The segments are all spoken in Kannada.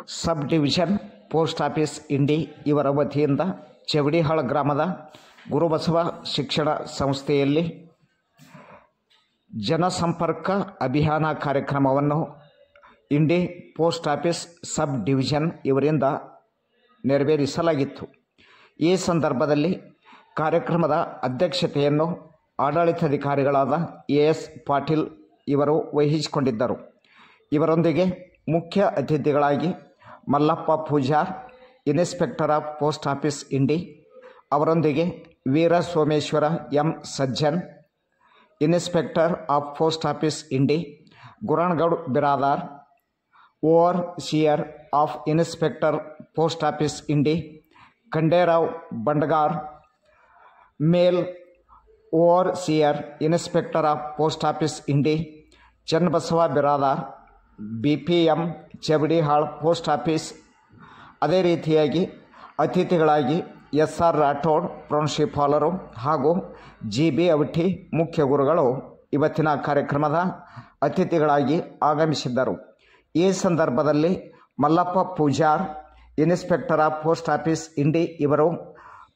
ಸಬ್ ಡಿವಿಷನ್ ಪೋಸ್ಟ್ ಆಫೀಸ್ ಇಂಡಿ ಇವರ ವತಿಯಿಂದ ಚವಡಿಹಾಳ ಗ್ರಾಮದ ಗುರುಬಸವ ಶಿಕ್ಷಣ ಸಂಸ್ಥೆಯಲ್ಲಿ ಜನಸಂಪರ್ಕ ಅಭಿಯಾನ ಕಾರ್ಯಕ್ರಮವನ್ನು ಇಂಡಿ ಪೋಸ್ಟ್ ಆಫೀಸ್ ಸಬ್ ಡಿವಿಷನ್ ಇವರಿಂದ ನೆರವೇರಿಸಲಾಗಿತ್ತು. ಈ ಸಂದರ್ಭದಲ್ಲಿ ಕಾರ್ಯಕ್ರಮದ ಅಧ್ಯಕ್ಷತೆಯನ್ನು ಆಡಳಿತಾಧಿಕಾರಿಗಳಾದ ಎಸ್ ಪಾಟೀಲ್ ಇವರು ವಹಿಸಿಕೊಂಡಿದ್ದರು. ಇವರೊಂದಿಗೆ ಮುಖ್ಯ ಅತಿಥಿಗಳಾಗಿ Mallappa Pujar, inspector of post office Indi, ಅವರೊಂದಿಗೆ Veera Someshwara M Sajjan, inspector of post office Indi, Guranagoud Biradar, overseer of inspector post office Indi, Khanderao Bandagar, mail overseer inspector of post office Indi, Channabasava Biradar, BPM Chavadihal post office. ಅದೇ ರೀತಿಯಾಗಿ ಅತಿಥಿಗಳಾಗಿ SR ರಾಠೋಡ್ ಪ್ರಾಂಶುಪಾಲರು ಹಾಗೂ GB ಅವಠಿ ಮುಖ್ಯ ಗುರುಗಳು ಇವತ್ತಿನ ಕಾರ್ಯಕ್ರಮದ ಅತಿಥಿಗಳಾಗಿ ಆಗಮಿಸಿದ್ದರು. ಈ ಸಂದರ್ಭದಲ್ಲಿ Mallappa Pujar, inspector of post office Indi ಇವರು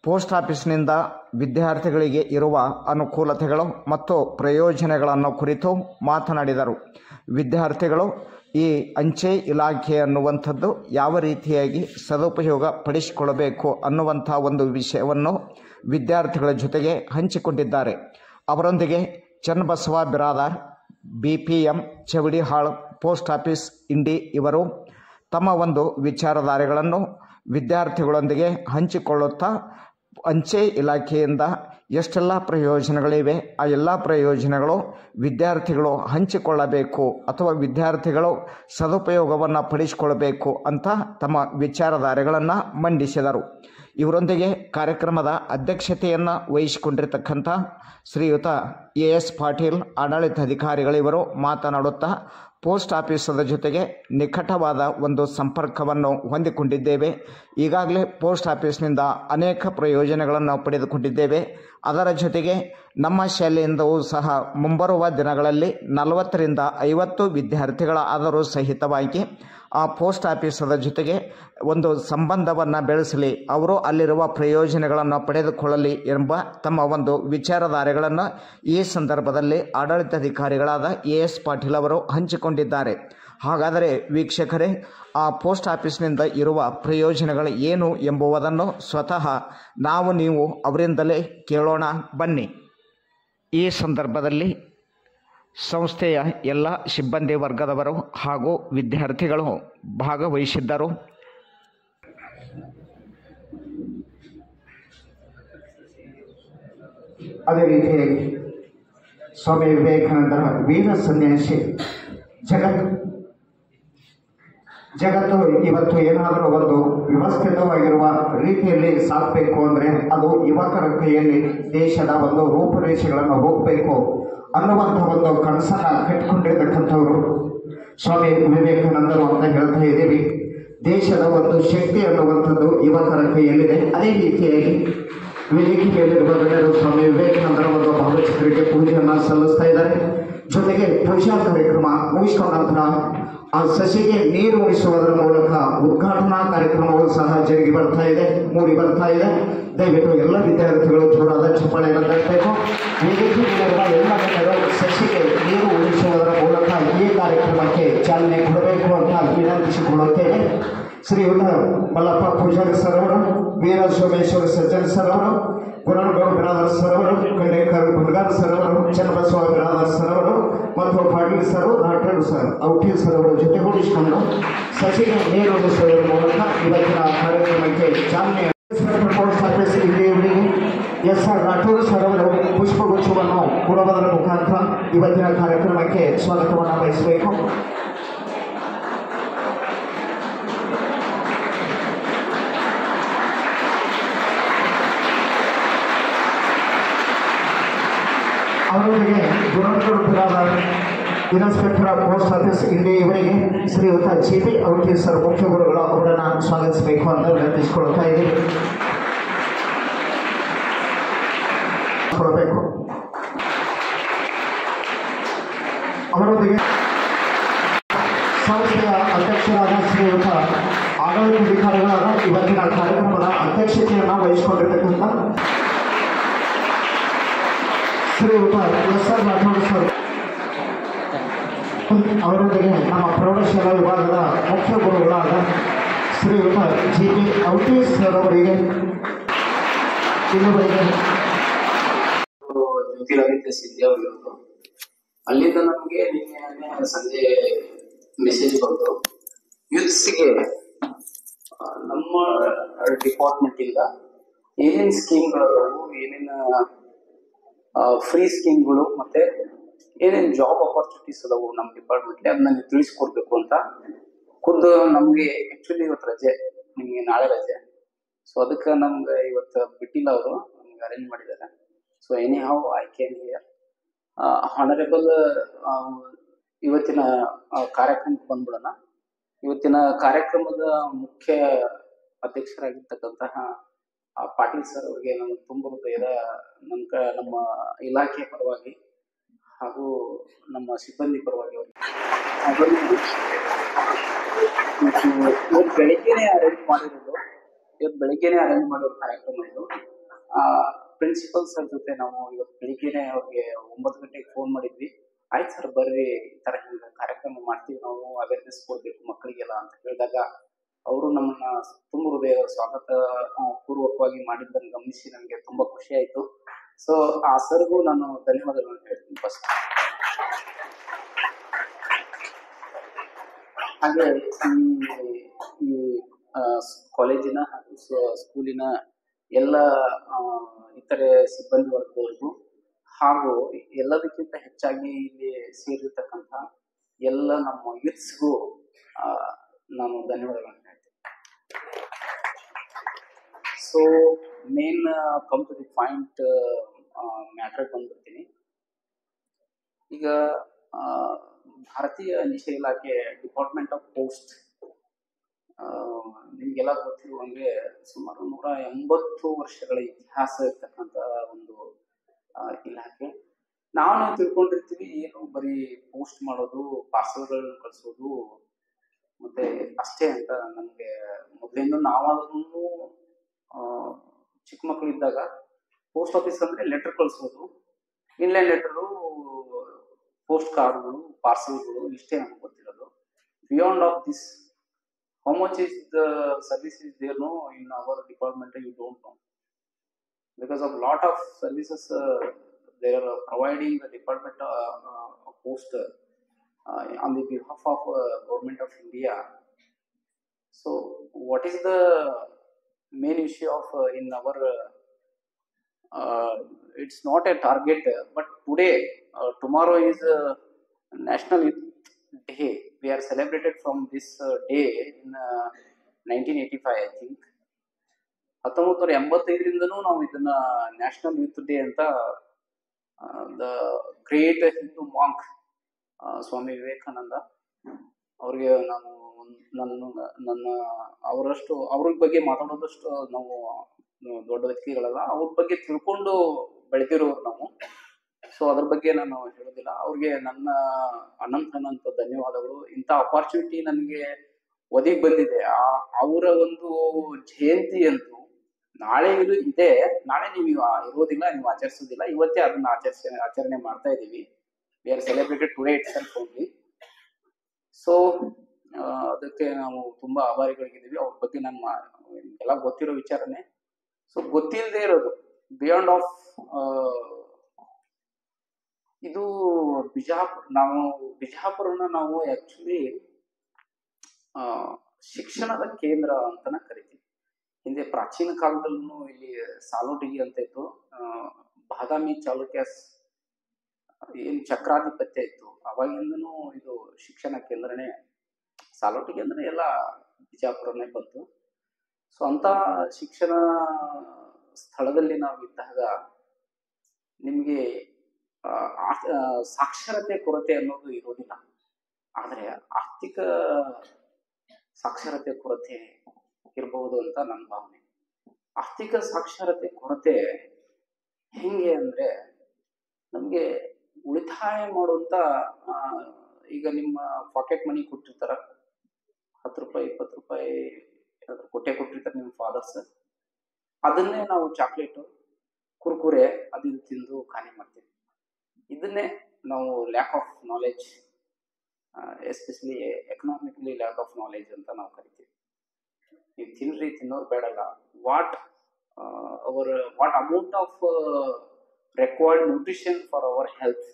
ಪೋಸ್ಟ್ ಆಫೀಸ್ನಿಂದ ವಿದ್ಯಾರ್ಥಿಗಳಿಗೆ ಇರುವ ಅನುಕೂಲತೆಗಳು ಮತ್ತು ಪ್ರಯೋಜನಗಳನ್ನು ಕುರಿತು ಮಾತನಾಡಿದರು. ವಿದ್ಯಾರ್ಥಿಗಳು ಈ ಅಂಚೆ ಇಲಾಖೆ ಅನ್ನುವಂಥದ್ದು ಯಾವ ರೀತಿಯಾಗಿ ಸದುಪಯೋಗ ಪಡಿಸಿಕೊಳ್ಳಬೇಕು ಅನ್ನುವಂಥ ಒಂದು ವಿಷಯವನ್ನು ವಿದ್ಯಾರ್ಥಿಗಳ ಜೊತೆಗೆ ಹಂಚಿಕೊಂಡಿದ್ದಾರೆ. ಅವರೊಂದಿಗೆ Channabasava Biradar, BPM Chavadihal post office Indi ಇವರು ತಮ್ಮ ಒಂದು ವಿಚಾರಧಾರೆಗಳನ್ನು ವಿದ್ಯಾರ್ಥಿಗಳೊಂದಿಗೆ ಹಂಚಿಕೊಳ್ಳುತ್ತಾ ಅಂಚೆ ಇಲಾಖೆಯಿಂದ ಎಷ್ಟೆಲ್ಲ ಪ್ರಯೋಜನಗಳಿವೆ, ಆ ಎಲ್ಲ ಪ್ರಯೋಜನಗಳು ವಿದ್ಯಾರ್ಥಿಗಳು ಹಂಚಿಕೊಳ್ಳಬೇಕು ಅಥವಾ ವಿದ್ಯಾರ್ಥಿಗಳು ಸದುಪಯೋಗವನ್ನು ಪಡಿಸಿಕೊಳ್ಳಬೇಕು ಅಂತ ತಮ್ಮ ವಿಚಾರಧಾರೆಗಳನ್ನು ಮಂಡಿಸಿದರು. ಇವರೊಂದಿಗೆ ಕಾರ್ಯಕ್ರಮದ ಅಧ್ಯಕ್ಷತೆಯನ್ನು ವಹಿಸಿಕೊಂಡಿರ್ತಕ್ಕಂಥ ಶ್ರೀಯುತ ಎಸ್ ಪಾಟೀಲ್ ಆಡಳಿತಾಧಿಕಾರಿಗಳಿವರು ಮಾತನಾಡುತ್ತಾ ಪೋಸ್ಟ್ ಆಫೀಸದ ಜೊತೆಗೆ ನಿಕಟವಾದ ಒಂದು ಸಂಪರ್ಕವನ್ನು ಹೊಂದಿಕೊಂಡಿದ್ದೇವೆ. ಈಗಾಗಲೇ ಪೋಸ್ಟ್ ಆಫೀಸ್ನಿಂದ ಅನೇಕ ಪ್ರಯೋಜನಗಳನ್ನು ಪಡೆದುಕೊಂಡಿದ್ದೇವೆ. ಅದರ ಜೊತೆಗೆ ನಮ್ಮ ಶಾಲೆಯಿಂದವೂ ಸಹ ಮುಂಬರುವ ದಿನಗಳಲ್ಲಿ 40ರಿಂದ 50 ವಿದ್ಯಾರ್ಥಿಗಳಾದರೂ ಸಹಿತವಾಗಿ ಆ ಪೋಸ್ಟ್ ಆಫೀಸದ ಜೊತೆಗೆ ಒಂದು ಸಂಬಂಧವನ್ನು ಬೆಳೆಸಲಿ, ಅವರು ಅಲ್ಲಿರುವ ಪ್ರಯೋಜನಗಳನ್ನು ಪಡೆದುಕೊಳ್ಳಲಿ ಎಂಬ ತಮ್ಮ ಒಂದು ವಿಚಾರಧಾರೆಗಳನ್ನು ಈ ಸಂದರ್ಭದಲ್ಲಿ ಆಡಳಿತಾಧಿಕಾರಿಗಳಾದ ಎಸ್ ಪಾಟೀಲ್ ಅವರು ಹಂಚಿಕೊಂಡಿದ್ದಾರೆ. ಹಾಗಾದರೆ ವೀಕ್ಷಕರೇ, ಆ ಪೋಸ್ಟ್ ಆಫೀಸ್ನಿಂದ ಇರುವ ಪ್ರಯೋಜನಗಳು ಏನು ಎಂಬುವುದನ್ನು ಸ್ವತಃ ನಾವು ನೀವು ಅವರಿಂದಲೇ ಕೇಳೋಣ ಬನ್ನಿ. ಈ ಸಂದರ್ಭದಲ್ಲಿ ಸಂಸ್ಥೆಯ ಎಲ್ಲ ಸಿಬ್ಬಂದಿ ವರ್ಗದವರು ಹಾಗೂ ವಿದ್ಯಾರ್ಥಿಗಳು ಭಾಗವಹಿಸಿದ್ದರು. ಅದೇ ರೀತಿಯಾಗಿ ಸ್ವಾಮಿ ವಿವೇಕಾನಂದರ ವೀರ ಸನ್ಯಾಸಿ ಜಗತ್ತು ಇವತ್ತು ಏನಾದರೂ ಒಂದು ವ್ಯವಸ್ಥಿತವಾಗಿರುವ ರೀತಿಯಲ್ಲಿ ಸಾಗಬೇಕು ಅಂದರೆ ಅದು ಯುವಕರ ಕೈಯಲ್ಲಿ ದೇಶದ ಒಂದು ರೂಪುರೇಷೆಗಳನ್ನು ಹೋಗಬೇಕು ಅನ್ನುವಂಥ ಒಂದು ಕನಸನ್ನು ಕಟ್ಟಿಕೊಂಡಿರ್ತಕ್ಕಂಥವರು ಸ್ವಾಮಿ ವಿವೇಕಾನಂದರು ಅಂತ ಹೇಳ್ತಾ ಇದ್ದೀವಿ. ದೇಶದ ಒಂದು ಶಕ್ತಿ ಅನ್ನುವಂಥದ್ದು ಯುವಕರ ಕೈಯಲ್ಲಿದೆ. ಅದೇ ರೀತಿಯಾಗಿ ವೇದಿಕೆಯಲ್ಲಿರುವ ಗಣ್ಯರು ಸ್ವಾಮಿ ವಿವೇಕಾನಂದರ ಒಂದು ಭಾವಚಿತ್ರಕ್ಕೆ ಪೂಜೆಯನ್ನು ಸಲ್ಲಿಸ್ತಾ ಇದ್ದಾರೆ. ಜೊತೆಗೆ ಪೂಜಾ ಕಾರ್ಯಕ್ರಮ ಮುಗಿಸಿಕೊಂಡ ನಂತರ ಆ ಸಸಿಗೆ ನೀರು ಉಣಿಸುವುದರ ಮೂಲಕ ಉದ್ಘಾಟನಾ ಕಾರ್ಯಕ್ರಮವು ಸಹ ಮೂಡಿ ಬರ್ತಾ ಇದೆ. ದಯವಿಟ್ಟು ಎಲ್ಲ ವಿದ್ಯಾರ್ಥಿಗಳು ಜೋರಾದ ಚಪ್ಪಾಳೆಯನ್ನು ತಟ್ಟಬೇಕು. ವೇದಿಕೆಯಲ್ಲಿರುವ ಎಲ್ಲ ಗಣ್ಯರು ಸಸಿಗೆ ನೀರು ಉಣಿಸುವುದರ ಮೂಲಕ ಈ ಕಾರ್ಯಕ್ರಮಕ್ಕೆ ಚಾಲನೆ ಕೊಡಬೇಕು ಅಂತ ವಿನಂತಿಸಿಕೊಳ್ಳುತ್ತೇವೆ. ಶ್ರೀಯುತ ಮಲ್ಲಪ್ಪ ಪೂಜಾರಿ ಸರ್ ಅವರು, ವೀರ ಸೋಮೇಶ್ವರ ಸಜ್ಜನ್ ಸರ್ ಅವರು, ಗುರಣಗೌಡ್ ಬಿರಾದಾರ್ ಸರ್ ಅವರು, ಖಂಡೇಕರ್ ಬಂಡಗಾರ್ ಸರ್ ಅವರು, ಚನ್ನಬಸವ ಬಿರಾದಾರ್ ಸರ್ ಅವರು ಮತ್ತು Patil sir, Rathod sir, Authi sir ಅವರು ಜೊತೆಗೂಡಿಸಿಕೊಂಡು ಸಸಿಗೆ ನೀರು ಉಣಿಸುವುದರ ಮೂಲಕ ಇವತ್ತಿನ ಕಾರ್ಯಕ್ರಮಕ್ಕೆ ಚಾಲನೆ. ಪೋಸ್ಟ್ ಆಫೀಸ್ ಇಂಡಿಯವರಿಗೆ SR ರಾಠೋಡ್ ಸರ್ ಅವರು ಪುಷ್ಪಗುಚ್ಛವನ್ನು ಕೊಡುವುದರ ಮುಖಾಂತರ ಇವತ್ತಿನ ಕಾರ್ಯಕ್ರಮಕ್ಕೆ ಸ್ವಾಗತವನ್ನು ಬಯಸಬೇಕು. ಅವರೊಂದಿಗೆ Guranagoud Biradar, inspector of post office Indi ಇವರಿಗೆ ಶ್ರೀಯುತ GB ಔಠಿ ಸರ್ ಮುಖ್ಯ ಗುರುಗಳು ಅವರನ್ನು ಸ್ವಾಗತಿಸಬೇಕು ಅಂತ ವಿನಂತಿಸಿಕೊಳ್ತಾ ಇದ್ದೀವಿ. ಅವರೊಂದಿಗೆ ಸಂಸ್ಥೆಯ ಅಧ್ಯಕ್ಷರಾದ ಶ್ರೀಯುತ ಆಡಳಿತಾಧಿಕಾರಿಗಳಾದ ಇವತ್ತಿನ ಕಾರ್ಯಕ್ರಮದ ಅಧ್ಯಕ್ಷತೆಯನ್ನು ವಹಿಸಿಕೊಂಡಿರ್ತಕ್ಕಂಥ ಶ್ರೀಯುತ ಎಸ್ ಆರ್ ರಾಠೋಡ್ ಸರ್ ಅವರೊಂದಿಗೆ ನಮ್ಮ ಪ್ರೌಢಶಾಲಾ ವಿಭಾಗದ ಮುಖ್ಯ ಗುರುಗಳಾದ ಶ್ರೀಯುತ ಜಿ ಕೆ ಔಟೀಸ್ ಸರ್ ಅವರಿಗೆ ಜ್ಯೋತಿರಾದಿತ್ಯ ಸಿಂಧ್ಯಾ ಅವರಿರೋದು. ಅಲ್ಲಿಂದ ನಮಗೆ ನಿನ್ನೆ ಸಂಜೆ ಮೆಸೇಜ್ ಬಂತು, ಯೂತ್ಸ್ಗೆ ನಮ್ಮ ಡಿಪಾರ್ಟ್ಮೆಂಟ್ ಇಂದ ಏನೇನ್ ಸ್ಕೀಮ್ಗಳು, ಏನೇನ ಫ್ರೀ ಸ್ಕೀಮ್ಗಳು ಮತ್ತೆ ಏನೇನ್ ಜಾಬ್ ಅಪರ್ಚುನಿಟೀಸ್ ಅದಾವು ನಮ್ಮ ಡಿಪಾರ್ಟ್ಮೆಂಟ್ಲಿ ಅದನ್ನ ನೀವು ತಿಳಿಸ್ಕೊಡ್ಬೇಕು ಅಂತ ಖುದ್ದು ನಮ್ಗೆ ಆಕ್ಚುಲಿ ಇವತ್ತು ರಜೆ, ನಿಮ್ಗೆ ನಾಳೆ ರಜೆ. ಸೊ ಅದಕ್ಕೆ ನಮ್ಗೆ ಇವತ್ತು ಬಿಟ್ಟಿಲ್ಲ, ಅವರು ನಮ್ಗೆ ಅರೇಂಜ್ ಮಾಡಿದ್ದಾರೆ. So any how I can hear. Honourable ಇವತ್ತಿನ ಕಾರ್ಯಕ್ರಮಕ್ಕೆ ಬಂದ್ಬಿಡೋಣ. ಇವತ್ತಿನ ಕಾರ್ಯಕ್ರಮದ ಮುಖ್ಯ ಅಧ್ಯಕ್ಷರಾಗಿರ್ತಕ್ಕಂತಹ ಪಾಟೀಲ್ ಸರ್ ಅವರಿಗೆ ನಾನು ತುಂಬ ಹೃದಯದ ನಮ್ಮ ಇಲಾಖೆ ಪರವಾಗಿ ಹಾಗೂ ನಮ್ಮ ಸಿಬ್ಬಂದಿ ಪರವಾಗಿ ಅವರಿಗೆ ಇವತ್ತು ಬೆಳಿಗ್ಗೆನೆ ಅರೇಂಜ್ ಮಾಡಿರೋ ಕಾರ್ಯಕ್ರಮ ಇದು. ಪ್ರಿನ್ಸಿಪಲ್ ಸರ್ ಜೊತೆ ನಾವು ಇವತ್ತು ಬೆಳಿಗ್ಗೆನೆ ಅವ್ರಿಗೆ 9 ಗಂಟೆಗೆ ಫೋನ್ ಮಾಡಿದ್ವಿ. ಆಯ್ತು ಸರ್ ಬರ್ರಿ, ಈ ತರ ಹಿಂಗ ಕಾರ್ಯಕ್ರಮ ಮಾಡ್ತೀವಿ, ನಾವು ಅವೇರ್ನೆಸ್ ಕೊಡ್ಬೇಕು ಮಕ್ಕಳಿಗೆಲ್ಲ ಅಂತ ಹೇಳಿದಾಗ ಅವರು ನಮ್ಮನ್ನ ತುಂಬ ಹೃದಯದ ಸ್ವಾಗತ ಪೂರ್ವಕವಾಗಿ ಮಾಡಿದ್ದನ್ನು ಗಮನಿಸಿ ನನಗೆ ತುಂಬಾ ಖುಷಿ ಆಯ್ತು. ಸೊ ಆ ಸರ್ಗೂ ನಾನು ಧನ್ಯವಾದಗಳನ್ನು ಹೇಳ್ತೀನಿ ಫಸ್ಟ್. ಹಾಗೆ ಈ ಕಾಲೇಜಿನ ಹಾಗೂ ಸ್ಕೂಲಿನ ಎಲ್ಲ ಇತರೆ ಸಿಬ್ಬಂದಿ ವರ್ಗದವರಿಗೂ ಹಾಗೂ ಎಲ್ಲದಕ್ಕಿಂತ ಹೆಚ್ಚಾಗಿ ಇಲ್ಲಿ ಸೇರಿರ್ತಕ್ಕಂಥ ಎಲ್ಲ ನಮ್ಮ ಯೂತ್ಸ್ಗೂ ನಾನು ಧನ್ಯವಾದಗಳನ್ನು ಹೇಳ್ತೀನಿ. So main come to the point matter ಬಂದ್ಬಿಡ್ತೀನಿ. ಈಗ ಭಾರತೀಯ ಅಂಚೆ ಇಲಾಖೆ ಡಿಪಾರ್ಟ್ಮೆಂಟ್ ಆಫ್ ಪೋಸ್ಟ್ ನಿಮ್ಗೆಲ್ಲ ಗೊತ್ತಿರುವಂಗೆ ಸುಮಾರು 180 ವರ್ಷಗಳ ಇತಿಹಾಸ ಇರ್ತಕ್ಕಂಥ ಒಂದು ಇಲಾಖೆ. ನಾವು ತಿಳ್ಕೊಂಡಿರ್ತೀವಿ ಏನು ಬರೀ ಪೋಸ್ಟ್ ಮಾಡೋದು, ಪಾರ್ಸಲ್ಗಳನ್ನ ಕಳಿಸೋದು ಮತ್ತೆ ಅಷ್ಟೇ ಅಂತ. ನಮ್ಗೆ ಮೊದಲಿಂದ ನಾವಾದ್ರೂ ಚಿಕ್ಕ ಮಕ್ಕಳು ಇದ್ದಾಗ ಪೋಸ್ಟ್ ಆಫೀಸ್ ಅಂದ್ರೆ ಲೆಟರ್ ಕಳಿಸೋದು, ಇನ್ಲೈನ್ ಲೆಟರು, ಪೋಸ್ಟ್ ಕಾರ್ಡ್ಗಳು, ಪಾರ್ಸಲ್ಗಳು, ಇಷ್ಟೇ ನಮ್ಗೆ ಗೊತ್ತಿರೋದು. Beyond of this how much is the service is there no in our department, you don't know, because of lot of services they are providing the department of post on the behalf of government of India. So what is the main issue of in our it's not a target, but today tomorrow is National Youth Day. We are celebrated from this day in 1985, I think. 1985ರಿಂದನೂ ನಾವು ಇದನ್ನ ನ್ಯಾಷನಲ್ ಯೂತ್ ಡೇ ಅಂತ the great Hindu monk Swami Vivekananda ಅವ್ರಿಗೆ ನಾನು ನನ್ನ ಅವರಷ್ಟು ಅವ್ರ ಬಗ್ಗೆ ಮಾತಾಡೋದಷ್ಟು ನಾವು ದೊಡ್ಡ ವ್ಯಕ್ತಿಗಳಲ್ಲ, ಅವ್ರ ಬಗ್ಗೆ ತಿಳ್ಕೊಂಡು ಬೆಳೆದಿರೋರು ನಾವು. ಸೊ ಅದ್ರ ಬಗ್ಗೆ ನಾನು ಹೇಳೋದಿಲ್ಲ. ಅವ್ರಿಗೆ ನನ್ನ ಅನಂತ ಧನ್ಯವಾದಗಳು. ಇಂಥ ಅಪಾರ್ಚುನಿಟಿ ನನಗೆ ಒದಗಿ ಬಂದಿದೆ. ಅವರ ಒಂದು ಜಯಂತಿ ಅಂತೂ ನಾಳೆ ಇದೆ. ನಾಳೆ ನೀವು ಇರೋದಿಲ್ಲ, ನೀವು ಆಚರಿಸೋದಿಲ್ಲ, ಇವತ್ತೇ ಅದನ್ನ ಆಚರಣೆ ಮಾಡ್ತಾ ಇದ್ದೀವಿ. We are celebrated today it self only. So ಅದಕ್ಕೆ ನಾವು ತುಂಬಾ ಆಭಾರಿಗಳಿದ್ದೀವಿ. ಅವ್ರ ಬಗ್ಗೆ ನನ್ನ ಎಲ್ಲ ಗೊತ್ತಿರೋ ವಿಚಾರನೆ. ಸೊ ಗೊತ್ತಿಲ್ಲದೆ ಇರೋದು ಬಿಯಾಂಡ್ ಆಫ್ ಇದು ಬಿಜಾಪುರನ ನಾವು ಆಕ್ಚುಲಿ ಶಿಕ್ಷಣದ ಕೇಂದ್ರ ಅಂತಾನೆ ಕರಿತೀವಿ. ಹಿಂದೆ ಪ್ರಾಚೀನ ಕಾಲದಲ್ಲೂ ಇಲ್ಲಿ ಸಾಲೋಟಿಗಿ ಅಂತ ಇತ್ತು. ಬಾದಾಮಿ ಚಾಲುಕ್ಯಾಸ್ ಏನ್ ಚಕ್ರಾಧಿಪತ್ಯ ಇತ್ತು, ಅವಾಗಿಂದನೂ ಇದು ಶಿಕ್ಷಣ ಕೇಂದ್ರನೇ. ಸಾಲೋಟಿಗಿ ಅಂದ್ರೆ ಎಲ್ಲ ಬಿಜಾಪುರನೇ ಬಂತು. ಸೊ ಅಂತ ಶಿಕ್ಷಣ ಸ್ಥಳದಲ್ಲಿ ನಾವು ಇದ್ದಾಗ ನಿಮ್ಗೆ ಸಾಕ್ಷರತೆ ಕೊರತೆ ಅನ್ನೋದು ಇರೋದಿಲ್ಲ, ಆದರೆ ಆರ್ಥಿಕ ಸಾಕ್ಷರತೆ ಕೊರತೆ ಇರಬಹುದು ಅಂತ ನನ್ನ ಭಾವನೆ. ಆರ್ಥಿಕ ಸಾಕ್ಷರತೆ ಕೊರತೆ ಹೆಂಗೆ ಅಂದ್ರೆ, ನಮ್ಗೆ ಉಳಿತಾಯ ಮಾಡುವಂತ ಈಗ ನಿಮ್ಮ ಪಾಕೆಟ್ ಮನಿ ಕೊಟ್ಟಿರ್ತಾರ ₹10 ₹20 ಏನಾದ್ರು ಕೊಟ್ಟಿರ್ತಾರೆ ನಿಮ್ಮ ಫಾದರ್ಸ್. ಅದನ್ನೇ ನಾವು ಚಾಕ್ಲೇಟು, ಕುರ್ಕುರೆ ಅದು ಇದು ತಿಂದು ಖಾಲಿ ಮಾಡ್ತೀವಿ. ಇದನ್ನೇ ನಾವು lack of knowledge, especially economically lack of knowledge ಅಂತ ನಾವು ಕರಿತೀವಿ. ನೀವು ತಿನ್ರಿ, ತಿನ್ನೋದು ಬೇಡಲ್ಲ. What amount of required nutrition for our health,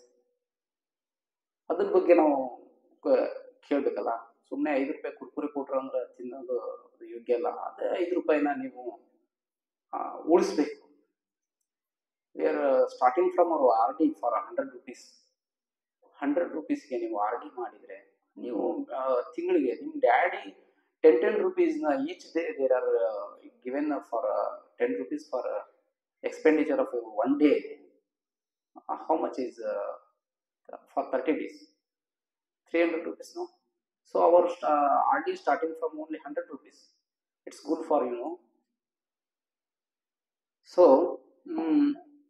ಅದ್ರ ಬಗ್ಗೆ ನಾವು ಕೇಳಬೇಕಲ್ಲ. ಸುಮ್ಮನೆ ₹5 ಕುರ್ಕುರೆ ಕೊಟ್ರು ಅಂದ್ರೆ ತಿನ್ನೋದು ಯೋಗ್ಯ ಅಲ್ಲ. ಅದೇ ₹5 ನೀವು ಉಳಿಸ್ಬೇಕು. We are starting from our RD for ₹100. ₹100ಗೆ ನೀವು RD ಮಾಡಿದರೆ ನೀವು ತಿಂಗಳಿಗೆ ನಿಮ್ಮ daddy ₹10 each day there are given for ₹10 for expenditure of 1 day. How much is for 30 days? ₹300, no? So our RD starting from only ₹100. It's good for So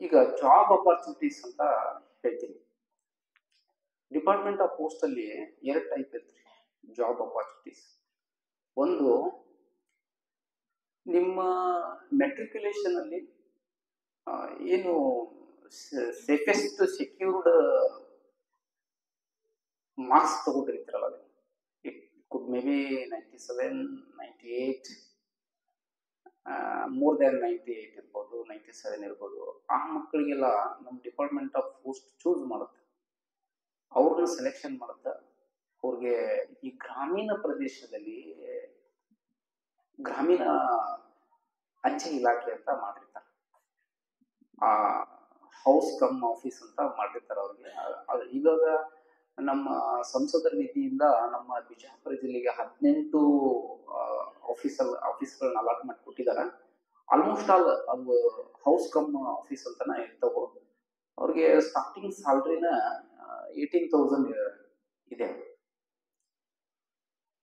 ಈಗ ಜಾಬ್ ಅಪರ್ಚುನಿಟೀಸ್ ಅಂತ ಹೇಳ್ತೀನಿ. ಡಿಪಾರ್ಟ್ಮೆಂಟ್ ಆಫ್ ಪೋಸ್ಟ್ ಅಲ್ಲಿ 2 ಟೈಪ್ ಇರ್ತೀರಿ ಜಾಬ್ ಅಪರ್ಚುನಿಟೀಸ್. ಒಂದು, ನಿಮ್ಮ ಮೆಟ್ರಿಕ್ಯುಲೇಷನ್ ಅಲ್ಲಿ ಏನು ಸೇಫೆಸ್ಟ್ ಸೆಕ್ಯೂರ್ಡ್ ಮಾರ್ಕ್ಸ್ ತಗೊಂಡಿರ್ತೀರಲ್ಲ, it could maybe 97, 98, more than 98 ಇರ್ಬೋದು, 97 ಇರ್ಬೋದು. ಆ ಮಕ್ಕಳಿಗೆಲ್ಲ ನಮ್ಮ ಡಿಪಾರ್ಟ್ಮೆಂಟ್ ಆಫ್ ಪೋಸ್ಟ್ ಚೂಸ್ ಮಾಡುತ್ತೆ, ಅವ್ರನ್ನ ಸೆಲೆಕ್ಷನ್ ಮಾಡುತ್ತೆ. ಅವ್ರಿಗೆ ಈ ಗ್ರಾಮೀಣ ಪ್ರದೇಶದಲ್ಲಿ ಗ್ರಾಮೀಣ ಅಂಚೆ ಇಲಾಖೆ ಅಂತ ಮಾಡಿರ್ತಾರೆ, ಹೌಸ್ ಕಮ್ ಆಫೀಸ್ ಅಂತ ಮಾಡಿರ್ತಾರೆ ಅವ್ರಿಗೆ. ಇವಾಗ ನಮ್ಮ ಸಂಸದರ ನಿಧಿಯಿಂದ ನಮ್ಮ ಬಿಜಾಪುರ ಜಿಲ್ಲೆಗೆ 18 ಆಫೀಸ್ಗಳನ್ನ ಅಲಾಟ್ ಮಾಡಿ ಕೊಟ್ಟಿದ್ದಾರೆ. ಆಲ್ಮೋಸ್ಟ್ ಆಲ್ ಅದು ಹೌಸ್ ಕಮ್ ಆಫೀಸ್ ಅಂತಾನೆ ಇರ್ತವೆ. ಅವ್ರಿಗೆ ಸ್ಟಾರ್ಟಿಂಗ್ ಸ್ಯಾಲ್ರಿನ 18,000 ಇದೆ.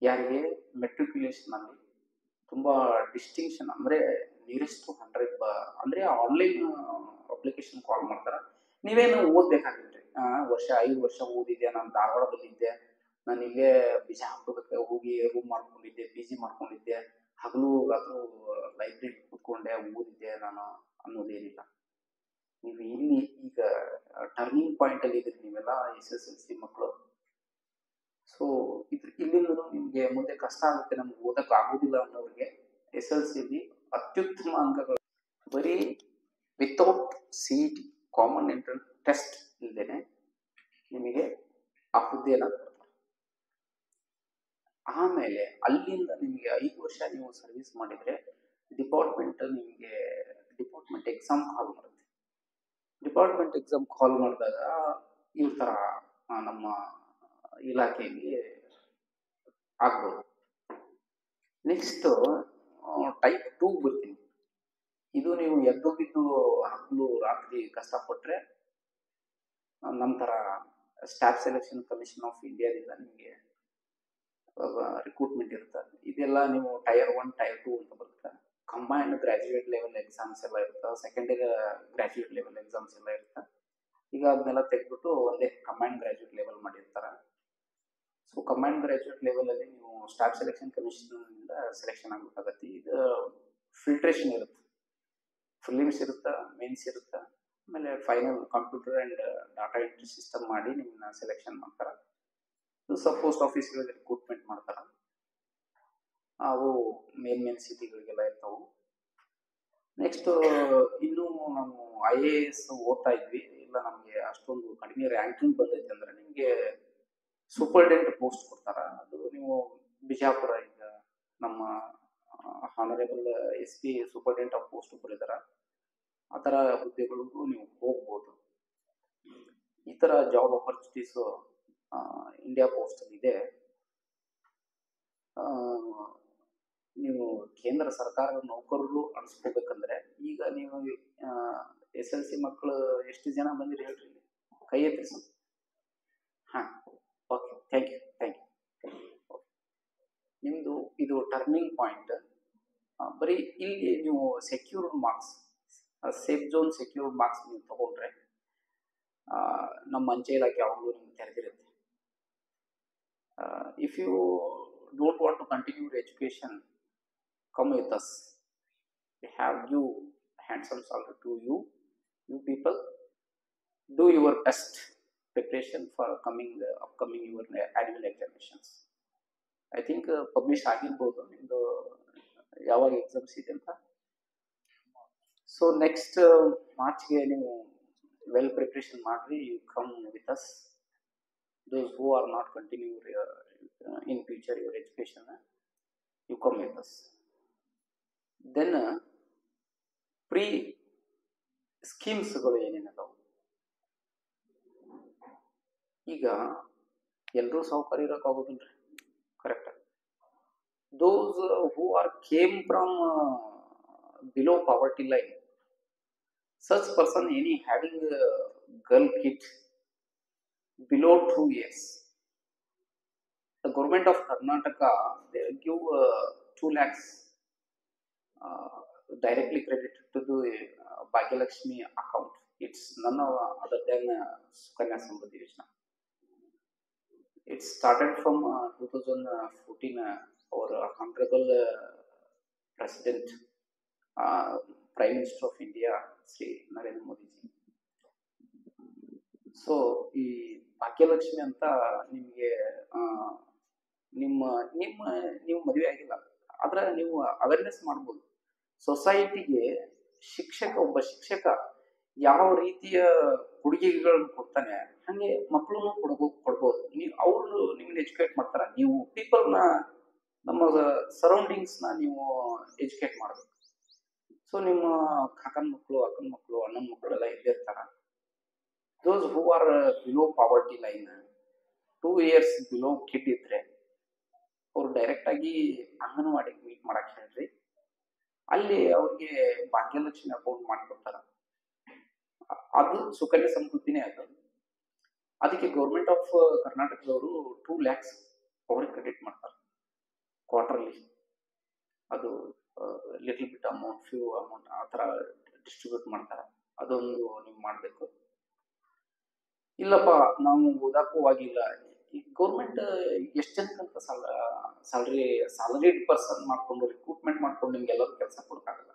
ಯಾರಿಗೆ ಮೆಟ್ರಿಕ್ಯುಲೇಷನ್ ಅಲ್ಲಿ ತುಂಬಾ ಡಿಸ್ಟಿಂಕ್ಷನ್ ಅಂದ್ರೆ ನಿಯರೆಸ್ಟ್ ಟು 100 ಅಂದ್ರೆ ಆನ್ಲೈನ್ ಅಪ್ಲಿಕೇಶನ್ ಕಾಲ್ ಮಾಡ್ತಾರೆ. ನೀವೇನು ಓದ್ಬೇಕಾಗಿಲ್ರಿ. 5 ವರ್ಷ ಓದಿದ್ದೆ, ನಾನು ಧಾರವಾಡದಲ್ಲಿದ್ದೆ, ನಾನು ಇಲ್ಲೇ ಬಿಜಾಪುರಕ್ಕೆ ಹೋಗಿ ರೂಮ್ ಮಾಡ್ಕೊಂಡಿದ್ದೆ, PG ಮಾಡ್ಕೊಂಡಿದ್ದೆ, ಹಗಲು ರಾತ್ರು ಲೈಬ್ರರಿ ಕೂತ್ಕೊಂಡೆ ಓದಿದ್ದೆ ನಾನು ಅನ್ನೋದೇನಿಲ್ಲ. ನೀವು ಇಲ್ಲಿ ಈಗ ಟರ್ನಿಂಗ್ ಪಾಯಿಂಟ್ ಅಲ್ಲಿ ಇದ್ರಿ ನೀವೆಲ್ಲ SSLC ಮಕ್ಕಳು. ಸೊ ಇಲ್ಲಿಂದ ನಿಮ್ಗೆ ಮುಂದೆ ಕಷ್ಟ ಆಗುತ್ತೆ, ನಮ್ಗೆ ಓದಕ್ ಆಗೋದಿಲ್ಲ ಅನ್ನೋರಿಗೆ SSLC ಅತ್ಯುತ್ತಮ ಅಂಕಗಳು ಬರೀ without CET common entrance test ಇಲ್ದೇನೆ ನಿಮಗೆ ಆ ಹುದ್ದೆಯನ್ನು ಕೊಡ್ತಾರೆ. ಆಮೇಲೆ ಅಲ್ಲಿಂದ ನಿಮಗೆ 5 ವರ್ಷ ನೀವು ಸರ್ವಿಸ್ ಮಾಡಿದ್ರೆ ಡಿಪಾರ್ಟ್ಮೆಂಟ್ ನಿಮಗೆ ಡಿಪಾರ್ಟ್ಮೆಂಟ್ ಎಕ್ಸಾಮ್ ಕಾಲ್ ಮಾಡುತ್ತೆ. ಡಿಪಾರ್ಟ್ಮೆಂಟ್ ಎಕ್ಸಾಮ್ ಕಾಲ್ ಮಾಡಿದಾಗ ಈ ತರ ನಮ್ಮ ಇಲಾಖೆಯಲ್ಲಿ ಆಗ್ಬೋದು. ನೆಕ್ಸ್ಟ್ ಟೈಪ್ 2 ಬರ್ತೀನಿ. ಇದು ನೀವು ಎದ್ದು ಬಿದ್ದು ಹಗಲು ರಾತ್ರಿ ಕಷ್ಟಪಟ್ರೆ ನಂತರ ಸ್ಟಾಫ್ ಸೆಲೆಕ್ಷನ್ ಕಮಿಷನ್ ಆಫ್ ಇಂಡಿಯಾದಿಂದ ನಿಮಗೆ ರಿಕ್ರೂಟ್ಮೆಂಟ್ ಇರುತ್ತೆ. ಇದೆಲ್ಲ ನೀವು ಟೈರ್ 1 ಟೈರ್ 2 ಅಂತ ಬರುತ್ತೆ. ಕಂಬೈನ್ಡ್ ಗ್ರಾಜ್ಯುಯೇಟ್ ಲೆವೆಲ್ ಎಕ್ಸಾಮ್ಸ್ ಎಲ್ಲ ಇರುತ್ತೆ, ಸೆಕೆಂಡರಿ ಗ್ರಾಜ್ಯುಯೇಟ್ ಲೆವೆಲ್ ಎಕ್ಸಾಮ್ಸ್ ಎಲ್ಲ ಇರುತ್ತೆ. ಈಗ ಅದನ್ನೆಲ್ಲ ತೆಗೆದ್ಬಿಟ್ಟು ಒಂದೇ ಕಂಬೈನ್ಡ್ ಗ್ರಾಜ್ಯುಯೇಟ್ ಲೆವೆಲ್ ಮಾಡಿರ್ತಾರೆ. ಸೊ ಕಂಬೈನ್ಡ್ ಗ್ರಾಜ್ಯುಯೇಟ್ ಲೆವೆಲ್ ಅಲ್ಲಿ ನೀವು ಸ್ಟಾಫ್ ಸೆಲೆಕ್ಷನ್ ಕಮಿಷನ್ ಇಂದ ಸೆಲೆಕ್ಷನ್ ಆಗಬೇಕಾಗತ್ತೆ. ಇದು ಫಿಲ್ಟ್ರೇಷನ್ ಇರುತ್ತೆ, ಫಿಲಿಮ್ಸ್ ಇರುತ್ತೆ, ಮೇನ್ಸ್ ಇರುತ್ತೆ, ಆಮೇಲೆ final computer and data entry system ಮಾಡಿ ನಿಮ್ಮನ್ನ ಸೆಲೆಕ್ಷನ್ ಮಾಡ್ತಾರೆ. ಪೋಸ್ಟ್ ಆಫೀಸ್ಗಳಿಗೆ ರಿಕ್ರೂಟ್ಮೆಂಟ್ ಮಾಡ್ತಾರೆ. ಅವು ಮೇನ್ ಸಿಟಿಗಳಿಗೆಲ್ಲ ಇರ್ತಾವೆ. ನೆಕ್ಸ್ಟ್ ಇನ್ನು ನಾವು IAS ಓದ್ತಾ ಇದ್ವಿ, ಇಲ್ಲ ನಮಗೆ ಅಷ್ಟೊಂದು ಕಡಿಮೆ ರ್ಯಾಂಕಿಂಗ್ ಬಂದೈತೆ ಅಂದ್ರೆ ನಿಮಗೆ ಸೂಪರ್ಡೆಂಟ್ ಪೋಸ್ಟ್ ಕೊಡ್ತಾರ. ಅದು ನೀವು ಬಿಜಾಪುರ ಈಗ ನಮ್ಮ honourable SP superintendent of post ಬರೀತಾರ, ಆ ಥರ ಹುದ್ದೆಗಳಿಗೂ ನೀವು ಹೋಗ್ಬೋದು. ಈ ಥರ ಜಾಬ್ ಅಪರ್ಚುನಿಟೀಸು ಇಂಡಿಯಾ ಪೋಸ್ಟ್ ಇದೆ. ನೀವು ಕೇಂದ್ರ ಸರ್ಕಾರದ ನೌಕರರು ಅನಿಸ್ಕೋಬೇಕಂದ್ರೆ ಈಗ ನೀವು SLC ಮಕ್ಕಳು ಎಷ್ಟು ಜನ ಬಂದಿರಿ ಹೇಳ್ರಿ, ಕೈ ಎತ್ತಿರಿ ಸ್ವಲ್ಪ. Okay, thank you. ನಿಮ್ಮದು ಇದು ಟರ್ನಿಂಗ್ ಪಾಯಿಂಟ್. ಬರೀ ಇಲ್ಲಿ ನೀವು secured marks, safe zone secured marks ನೀವು ತಗೊಂಡ್ರೆ ನಮ್ಮ ಅಂಚೆ ಇಲಾಖೆ ಯಾವಾಗಲೂ ನಿಮ್ಗೆ ತೆರೆದಿರುತ್ತೆ. If you don't want to continue your education, come with us. We have give handsome salary to you. You people do your best preparation for upcoming your annual examinations. I think publish ಆಗಿರ್ಬೋದು ನಿಮ್ದು ಯಾವಾಗ ಎಕ್ಸಾಮ್ಸ್ ಇದೆ ಅಂತ. ಸೊ ನೆಕ್ಸ್ಟ್ ಮಾರ್ಚ್ಗೆ ನೀವು ವೆಲ್ ಪ್ರಿಪ್ರೇಷನ್ ಮಾಡ್ರಿ. You come with us. Those who are not continue in future your education, you come with us. Then pre schemes ಗಳು ಏನೇನದಾವು, ಈಗ ಎಲ್ಲರೂ ಸೌಕರ್ಯ ಇರೋಕ್ಕಾಗೋದಿಲ್ರಿ, correct. Those who are came from below poverty line, such person any having a girl kid below 2 years, the government of Karnataka, they give 2 lakhs directly credited to the Bhagyalakshmi account. It's none other than Sukanya Samriddhi Yojana. It started from 2014. Our honorable President, Prime Minister of India, Sri Narendra Modi ji. So ಈ ಭಾಗ್ಯಲಕ್ಷ್ಮಿ ಅಂತ ನಿಮಗೆ ನೀವು ಮದುವೆ ಆಗಿಲ್ಲ ಆದ್ರೆ ನೀವು ಅವೇರ್ನೆಸ್ ಮಾಡ್ಬೋದು. ಸೊಸೈಟಿಗೆ ಒಬ್ಬ ಶಿಕ್ಷಕ ಯಾವ ರೀತಿಯ ಕೊಡುಗೆಗಳನ್ನು ಕೊಡ್ತಾನೆ ಹಾಗೆ ಮಕ್ಕಳು ಕೊಡ್ಬೋದು. ನೀವು ಅವರು ನಿಮ್ಮನ್ನ ಎಜುಕೇಟ್ ಮಾಡ್ತಾರ, ನೀವು ಪೀಪಲ್ನ ನಮ್ಮ ಸರೌಂಡಿಂಗ್ಸ್ನ ನೀವು ಎಜುಕೇಟ್ ಮಾಡಬೇಕು. ಸೊ ನಿಮ್ಮ ಕಾಕನ ಮಕ್ಕಳು, ಅಕ್ಕನ ಮಕ್ಕಳು, ಅಣ್ಣನ ಮಕ್ಕಳು ಎಲ್ಲ ಇಲ್ಲೇ ಇರ್ತಾರ. Those who are below poverty line, 2 years below kid ಇದ್ರೆ ಅವ್ರು ಡೈರೆಕ್ಟ್ ಆಗಿ ಅಂಗನವಾಡಿಗೆ ಮೀಟ್ ಮಾಡಕ್ ಹೇಳ್ರಿ. ಅಲ್ಲಿ ಅವ್ರಿಗೆ ಭಾಗ್ಯಲಕ್ಷ್ಮಿ ಅಕೌಂಟ್ ಮಾಡ್ಕೊಡ್ತಾರ. ಅದು ಸುಕನ್ಯಾ ಸಮೃದ್ಧಿನೇ ಅದು. ಅದಕ್ಕೆ ಗೌರ್ಮೆಂಟ್ ಆಫ್ ಕರ್ನಾಟಕದವರು 2 lakhs ಅವ್ರಿಗೆ ಕ್ರೆಡಿಟ್ ಮಾಡ್ತಾರೆ ಕ್ವಾರ್ಟರ್ಲಿ. ಅದು little bit amount, few amount ಆ ಥರ ಡಿಸ್ಟ್ರಿಬ್ಯೂಟ್ ಮಾಡ್ತಾರೆ. ಅದೊಂದು ನೀವು ಮಾಡಬೇಕು. ಇಲ್ಲಪ್ಪ ನಾವು ಓದಾಕೂ ಆಗಿಲ್ಲ, ಈ ಗೌರ್ಮೆಂಟ್ ಎಷ್ಟು ಜನಕ್ಕಂತ ಸ್ಯಾಲರಿಡ್ ಪರ್ಸನ್ ಮಾಡ್ಕೊಂಡು ರಿಕ್ರೂಟ್ಮೆಂಟ್ ಮಾಡ್ಕೊಂಡು ನಿಮ್ಗೆಲ್ಲರೂ ಕೆಲಸ ಕೊಡೋಕ್ಕಾಗಲ್ಲ.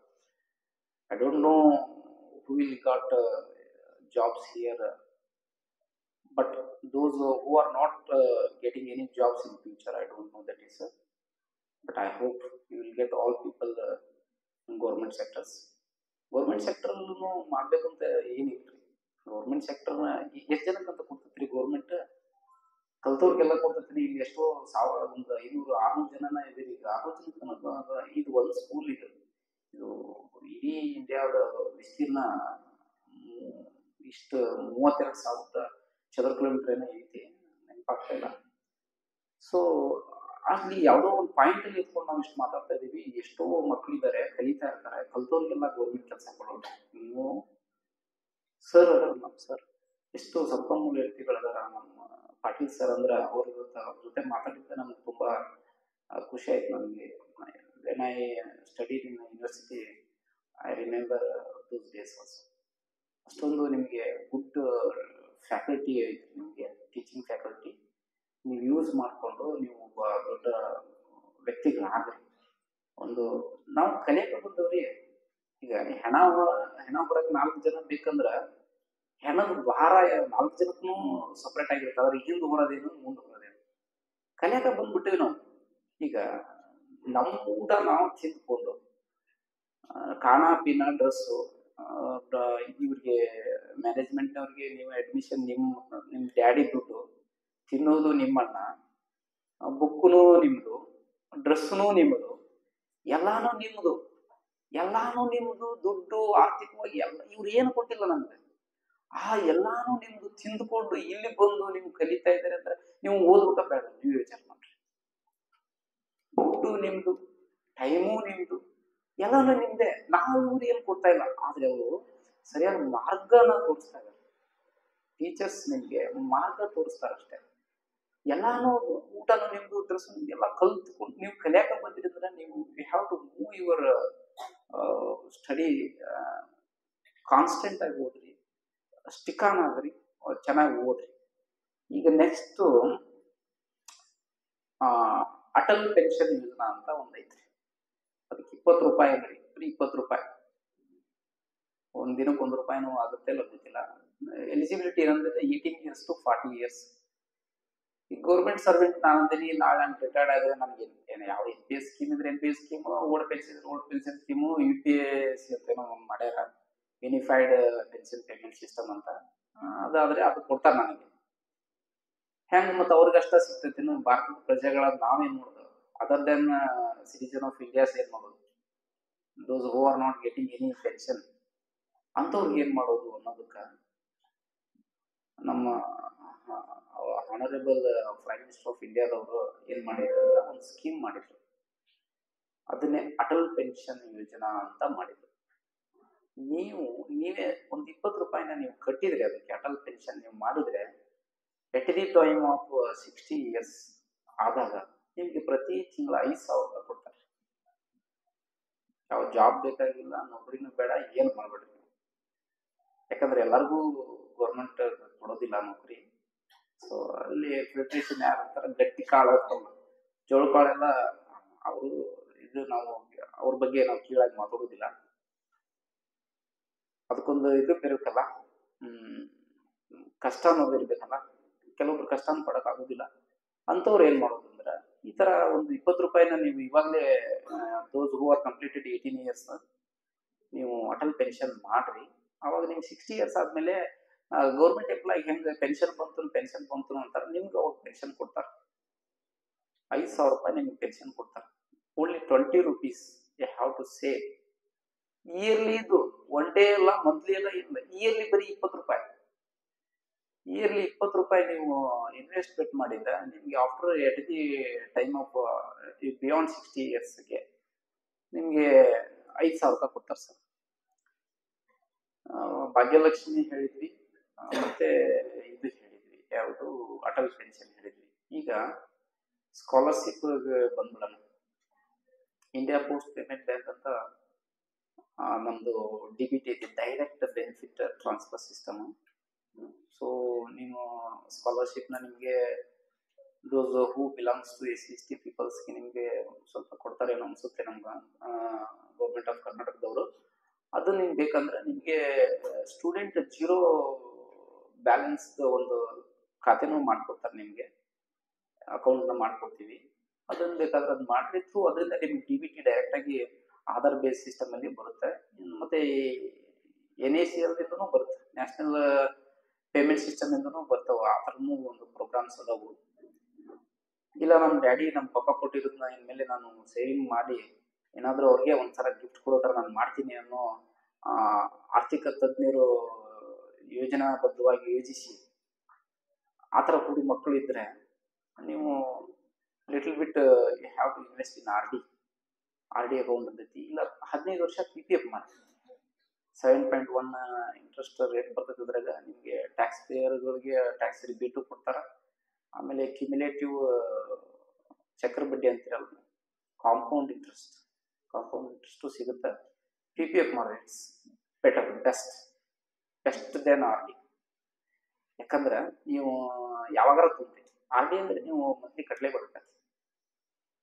I don't know who will got jobs here, but those who are not getting any jobs in future, I don't know that is, but I hope you will get all people in government sectors. Government ಸೆಕ್ಟರ್ನು ಮಾಡಬೇಕು ಅಂತ ಏನಿಲ್ರಿ. ಗೌರ್ಮೆಂಟ್ ಸೆಕ್ಟರ್ನ ಎಷ್ಟು ಜನಕ್ಕಂತ ಕೊಡ್ತೈತ್ರಿ ಗೌರ್ಮೆಂಟ್? ಕಲ್ತವ್ರಿಗೆಲ್ಲ ಕೊಡ್ತೈತ್ರಿ. ಇಲ್ಲಿ ಎಷ್ಟೋ ಒಂದು 500-600 ಜನನ ಇದೀರಿ. ಈಗ 600 ಜನಕ್ಕೆ ಇದು ಒಂದು ಸ್ಕೂಲ್ ಇದೆ. ಇದು ಇಡೀ ಇಂಡಿಯಾದ ವಿಸ್ತೀರ್ಣ ಇಷ್ಟು 32,000 ಚದರ ಕಿಲೋಮೀಟರ್ ಏನೋ ಐತಿ, ನೆನಪಾಗ್ತಾ ಇಲ್ಲ. ಸೊ ಅಲ್ಲಿ ಯಾವುದೋ ಒಂದು ಪಾಯಿಂಟ್ ಅಲ್ಲಿ ಇಟ್ಕೊಂಡು ನಾವು ಇಷ್ಟು ಮಾತಾಡ್ತಾ ಇದೀವಿ. ಎಷ್ಟೋ ಮಕ್ಕಳಿದ್ದಾರೆ, ಕಲಿತಾ ಇರ್ತಾರೆ. ಕಲ್ತವ್ರಿಗೆಲ್ಲ ಗೌರ್ಮೆಂಟ್ ಕೆಲಸ ಕೊಡೋದು. ನೀವು ಸರ್ ಅದಾರ, ನಮ್ಮ ಸರ್ ಎಷ್ಟು ಸಂಪನ್ಮೂಲ ವ್ಯಕ್ತಿಗಳದಾರ. ನಮ್ಮ ಪಾಟೀಲ್ ಸರ್ ಅಂದ್ರೆ ಅವ್ರ ಜೊತೆ ಮಾತಾಡಿದ್ದೆ ನಮ್ಗೆ ತುಂಬಾ ಖುಷಿ ಆಯ್ತು. ನನಗೆ when I studied in university I remember those days also. ಅಷ್ಟೊಂದು ನಿಮಗೆ ಗುಡ್ ಫ್ಯಾಕಲ್ಟಿ ಐತಿ, ನಿಮಗೆ ಟೀಚಿಂಗ್ ಫ್ಯಾಕಲ್ಟಿ. ನೀವು ಯೂಸ್ ಮಾಡಿಕೊಂಡು ನೀವು ಒಬ್ಬ ದೊಡ್ಡ ವ್ಯಕ್ತಿಗಳಾಗ್ರಿ. ಒಂದು ನಾವು ಕಲಿಯಕ್ಕೆ ಬಂದವ್ರಿ. ಈಗ ಹೆಣ ಹೊರಗೆ 4 ಜನ ಬೇಕಂದ್ರ ಹೆಣದ ಭಾರ 4 ಜನಕ್ಕೂ ಸಪ್ರೇಟ್ ಆಗಿರ್ತಾವ. ಅವ್ರಿಗೆ ಹಿಂದೆ ಹೊರೋದೇನು, ಮುಂದೆ ಹೊರೋದೇನು ಕಲಿಯಾಕ ಬಂದ್ಬಿಟ್ಟಿವಿ ನಾವು. ಈಗ ನಮ್ಮ ಊಟ ನಾವು ತಿಂದ್ಕೊಂಡು ಖಾನಾ ಪೀನಾ ಡ್ರೆಸ್ಸು, ಇವ್ರಿಗೆ ಮ್ಯಾನೇಜ್ಮೆಂಟ್ನವ್ರಿಗೆ ನೀವು ಅಡ್ಮಿಷನ್, ನಿಮ್ಮ ಡ್ಯಾಡಿ ದುಡ್ಡು, ತಿನ್ನೋದು ನಿಮ್ಮಣ್ಣ, ಬುಕ್ಕೂ ನಿಮ್ಮದು, ಡ್ರೆಸ್ಸೂ ನಿಮ್ಮದು, ಎಲ್ಲಾನು ನಿಮ್ಮದು ದುಡ್ಡು ಆರ್ಥಿಕವಾಗಿ ಎಲ್ಲ ಇವ್ರು ಏನು ಕೊಟ್ಟಿಲ್ಲ ನಮ್ಗೆ. ಆ ಎಲ್ಲಾನು ನಿಮ್ದು ತಿಂದ್ಕೊಂಡು ಇಲ್ಲಿ ಬಂದು ನೀವು ಕಲಿತಾ ಇದ್ದಾರೆ ಅಂದ್ರೆ ನೀವು ಓದ್ಬೇಕಾ ಬೇಡ? ನೀವು ವಿಚಾರ ಮಾಡ್ರಿ. ದುಡ್ಡು ನಿಮ್ದು, ಟೈಮು ನಿಮ್ದು, ಎಲ್ಲಾನು ನಿಮ್ದೆ. ನಾವು ಇವ್ರು ಏನು ಕೊಡ್ತಾ ಇಲ್ಲ, ಆದ್ರೆ ಅವರು ಸರಿಯಾದ ಮಾರ್ಗನ ತೋರಿಸ್ತಾ ಇದ್ದಾರೆ. ಟೀಚರ್ಸ್ ನಿಮ್ಗೆ ಮಾರ್ಗ ತೋರಿಸ್ತಾರಷ್ಟೇ. ಎಲ್ಲಾನು ಊಟನು ನಿಮ್ದು, ಡ್ರೆಸ್ ಎಲ್ಲ ಕಲ್ತ್ಕೊಂಡು ನೀವು ಕಲಿಯಾಕ ಬಂದಿದ್ರೆ ನೀವು you have to move your study. Constant ಆಗಿ ಓದ್ರಿ, ಸ್ಟಿಕಾನ್ ಆಗ್ರಿ, ಚೆನ್ನಾಗಿ ಓದ್ರಿ. ಈಗ ನೆಕ್ಸ್ಟ್ ಅಟಲ್ ಪೆನ್ಷನ್ ಯೋಜನಾ ಅಂತ ಒಂದ್ ಐತ್ರಿ. ಅದಕ್ಕೆ 20 ರೂಪಾಯಿ ಅಂದ್ರಿ, ಬರೀ 20 ರೂಪಾಯಿ. ಒಂದ್ ದಿನಕ್ಕೆ 1 ರೂಪಾಯಿನೂ ಆಗುತ್ತೆ ಇಲ್ಲ ಗೊತ್ತಿಲ್ಲ. ಎಲಿಜಿಬಿಲಿಟಿ ಏನಂದ್ರೆ 18 years to 40 years. ಈ ಗೌರ್ಮೆಂಟ್ ಸರ್ವೆಂಟ್ ನಾನಂತೀನಿ, ನಾಳೆ ನಾನು ರಿಟೈರ್ಡ್ ಆದ್ರೆ ನಮ್ಗೆ ಏನು ಯಾವ NPS ಸ್ಕೀಮ್ ಇದ್ರೆ NPS ಸ್ಕೀಮ್, ಓಲ್ಡ್ ಪೆನ್ಷನ್ ಇದ್ರೆ ಓಲ್ಡ್ ಪೆನ್ಷನ್ ಸ್ಕೀಮು, UPS ಅಂತೇನೋ ಮಾಡ್ಯಾರ, ಯೂನಿಫೈಡ್ ಪೆನ್ಷನ್ ಪೇಮೆಂಟ್ ಸಿಸ್ಟಮ್ ಅಂತ. ಅದಾದ್ರೆ ಅದು ಕೊಡ್ತಾರೆ ನನಗೆ. ಹೆಂಗ್ ಮತ್ತೆ ಅವ್ರಿಗಷ್ಟ ಸಿಗ್ತೈತಿ? ಭಾರತದ ಪ್ರಜೆಗಳ ನಾವೇನ್ ಮಾಡೋದು? Other than citizen of Indias ಏನ್ ಮಾಡೋದು? Those who are not getting any pension ಅಂತವ್ರಿಗೆ ಏನ್ ಮಾಡೋದು ಅನ್ನೋದಕ್ಕ ನಮ್ಮ ಆನರೇಬಲ್ ಪ್ರೈಮ್ ಮಿನಿಸ್ಟರ್ ಆಫ್ ಇಂಡಿಯಾದವರು ಏನ್ ಮಾಡಿದ್ರು ಅಂದ್ರೆ ಒಂದು ಸ್ಕೀಮ್ ಮಾಡಿದ್ರು. ಅದನ್ನೇ ಅಟಲ್ ಪೆನ್ಷನ್ ಯೋಜನಾ ಅಂತ ಮಾಡಿದ್ರು. ನೀವೇ ಒಂದು 20 ರೂಪಾಯಿನ ನೀವು ಕಟ್ಟಿದ್ರೆ, ಅದಕ್ಕೆ ಅಟಲ್ ಪೆನ್ಷನ್ ನೀವು ಮಾಡಿದ್ರೆ, at the time of 60 years ಆದಾಗ ನಿಮ್ಗೆ ಪ್ರತಿ ತಿಂಗಳ 5,000 ರೂಪಾಯಿ ಕೊಡ್ತಾರೆ. ಯಾವ ಜಾಬ್ ಬೇಕಾಗಿಲ್ಲ, ನೌಕರಿನೂ ಬೇಡ, ಏನ್ ಮಾಡ್ಬೇಡ್ರಿ. ಯಾಕಂದ್ರೆ ಎಲ್ಲರಿಗೂ ಗೌರ್ಮೆಂಟ್ ಕೊಡೋದಿಲ್ಲ ನೌಕರಿ. ಸೊ ಅಲ್ಲಿ ಪ್ರಿಪರೇಷನ್ ಯಾರು ಅಂತಾರೆ, ಗಟ್ಟಿ ಕಾಳು ಜೋಳ ಕಾಳೆಲ್ಲ ಅವರು ಇದು, ನಾವು ಅವ್ರ ಬಗ್ಗೆ ನಾವು ಕೀಳಾಗಿ ಮಾತಾಡೋದಿಲ್ಲ. ಅದಕ್ಕೊಂದು ಇದು ಇರುತ್ತಲ್ಲ, ಕಷ್ಟ ಅನ್ನೋದು ಇರ್ಬೇಕಲ್ಲ. ಕೆಲವೊಬ್ರು ಕಷ್ಟನ ಪಡಕ್ ಆಗೋದಿಲ್ಲ. ಅಂತವ್ರು ಏನ್ ಮಾಡೋದು ಅಂದ್ರೆ, ಈ ತರ ಒಂದು 20 ರೂಪಾಯಿನ ನೀವು ಇವಾಗಲೇ ದೋಸ್ ಹೂ ಆರ್ ಕಂಪ್ಲೀಟೆಡ್ 18 years ನೀವು ಅಟಲ್ ಪೆನ್ಷನ್ ಮಾಡ್ರಿ. ಅವಾಗ ನೀವು 60 years ಆದ್ಮೇಲೆ ಗೌರ್ಮೆಂಟ್ ಎಂಪ್ಲಾಯ್ ಹೆಂಗ್ ಪೆನ್ಷನ್ ಬಂತು ಅಂತಾರೆ, ನಿಮ್ಗೆ ಅವಾಗ ಪೆನ್ಷನ್ ಕೊಡ್ತಾರೆ. 5,000 ರೂಪಾಯಿ ನಿಮ್ಗೆ ಪೆನ್ಷನ್ ಕೊಡ್ತಾರೆ. Only 20 rupees you have to save. Yearly ಇದು ಒನ್ ಡೇ ಎಲ್ಲ, ಮಂತ್ಲಿ ಎಲ್ಲ ಇಲ್ಲ, ಇಯರ್ಲಿ ಬರೀ 20 ರೂಪಾಯಿ. ಇಯರ್ಲಿ 20 ರೂಪಾಯಿ ನೀವು ಇನ್ವೆಸ್ಟ್ಮೆಂಟ್ ಮಾಡಿದ್ರೆ ನಿಮ್ಗೆ after at the time of beyond 60 yearsಗೆ ನಿಮ್ಗೆ 5,000 ರೂಪಾಯಿ ಕೊಡ್ತಾರೆ ಸರ್. ಭಾಗ್ಯಲಕ್ಷ್ಮಿ ಹೇಳಿದ್ವಿ, ಮತ್ತೆ ಇದು ಹೇಳಿದ್ವಿ, ಯಾವುದು ಅಟಲ್ ಪೆನ್ಷನ್ ಹೇಳಿದ್ವಿ. ಈಗ ಸ್ಕಾಲರ್ಶಿಪ್ ಬಂದ್ಬಿಡೋಣ. ಇಂಡಿಯಾ ಪೋಸ್ಟ್ ಪೇಮೆಂಟ್ ಬ್ಯಾಂಕ್ ಅಂತ ನಮ್ದು DBT ಇದೆ, direct benefit transfer system. So ನೀವು ಸ್ಕಾಲರ್ಶಿಪ್ನ ನಿಮಗೆ ದೋಸ್ ಹೂ ಬಿಲಾಂಗ್ಸ್ ಟು SC/ST ಪೀಪಲ್ಸ್ಗೆ ನಿಮಗೆ ಸ್ವಲ್ಪ ಕೊಡ್ತಾರೇನೋ ಅನ್ಸುತ್ತೆ ನಮ್ಗೆ, ಗೌರ್ಮೆಂಟ್ ಆಫ್ ಕರ್ನಾಟಕದವರು. ಅದು ನಿಮ್ಗೆ ಬೇಕಂದ್ರೆ ನಿಮಗೆ ಸ್ಟೂಡೆಂಟ್ 0 ಬ್ಯಾಲೆನ್ಸ್ ಒಂದು ಖಾತೆನೂ ಮಾಡ್ಕೊಡ್ತಾರೆ, ನಿಮಗೆ ಅಕೌಂಟ್ನ ಮಾಡ್ಕೊಡ್ತೀವಿ. ಅದನ್ನ ಬೇಕಾದ್ರೆ ಅದು ಮಾಡ್ರಿ. ಥ್ರೂ ಅದರಿಂದ ನಿಮ್ಗೆ DBT ಡೈರೆಕ್ಟ್ ಆಗಿ ಆಧಾರ್ ಬೇಸ್ ಸಿಸ್ಟಮ್ ಅಲ್ಲಿ ಬರುತ್ತೆ. ಮತ್ತೆ NACL ಇಂದನೂ ಬರುತ್ತೆ, ನ್ಯಾಷನಲ್ ಪೇಮೆಂಟ್ ಸಿಸ್ಟಮ್ ಇಂದನೂ ಬರ್ತಾವ. ಆ ಥರನೂ ಒಂದು ಪ್ರೋಗ್ರಾಮ್ಸ್ ಅದಾವು. ಇಲ್ಲ ನಮ್ಮ ಡ್ಯಾಡಿ ನಮ್ಮ ಪಪ್ಪ ಕೊಟ್ಟಿರೋದನ್ನ ಇನ್ಮೇಲೆ ನಾನು ಸೇವಿಂಗ್ ಮಾಡಿ ಏನಾದರೂ ಅವ್ರಿಗೆ ಒಂದ್ಸಲ ಗಿಫ್ಟ್ ಕೊಡೋ ಥರ ನಾನು ಮಾಡ್ತೀನಿ ಅನ್ನೋ ಆರ್ಥಿಕ ತಜ್ಞರು ಯೋಜನಾಬದ್ಧವಾಗಿ ಯೋಜಿಸಿ ಆ ಥರ ಹುಡುಗ ಮಕ್ಕಳು ಇದ್ರೆ ನೀವು little bit you have to invest in RD account ಅಂತೈತಿ. ಇಲ್ಲ 15 ವರ್ಷ PPF ಮಾಡಿ 7.1 ಇಂಟ್ರೆಸ್ಟ್ ರೇಟ್ ಬರ್ತೈತೆ. ಅದ್ರಾಗ ನಿಮಗೆ ಟ್ಯಾಕ್ಸ್ ಪೇಯರ್ಗಳಿಗೆ ಟ್ಯಾಕ್ಸ್ ರಿಬೇಟು ಕೊಡ್ತಾರೆ. ಆಮೇಲೆ ಕ್ಯುಮ್ಯುಲೇಟಿವ್ ಚಕ್ರ ಬಡ್ಡಿ ಅಂತಿರಲ್ಲ, ಕಾಂಪೌಂಡ್ ಇಂಟ್ರೆಸ್ಟು ಸಿಗುತ್ತೆ. PPF ಮಾಡಿ, it's better, best then RD. ಯಾಕಂದ್ರೆ ನೀವು ಯಾವಾಗಾರ ತುಂಬ್ತೀರಿ. RD ಅಂದ್ರೆ ನೀವು ಮಂತ್ಲಿ ಕಟ್ಲೇ ಬರುತ್ತೆ.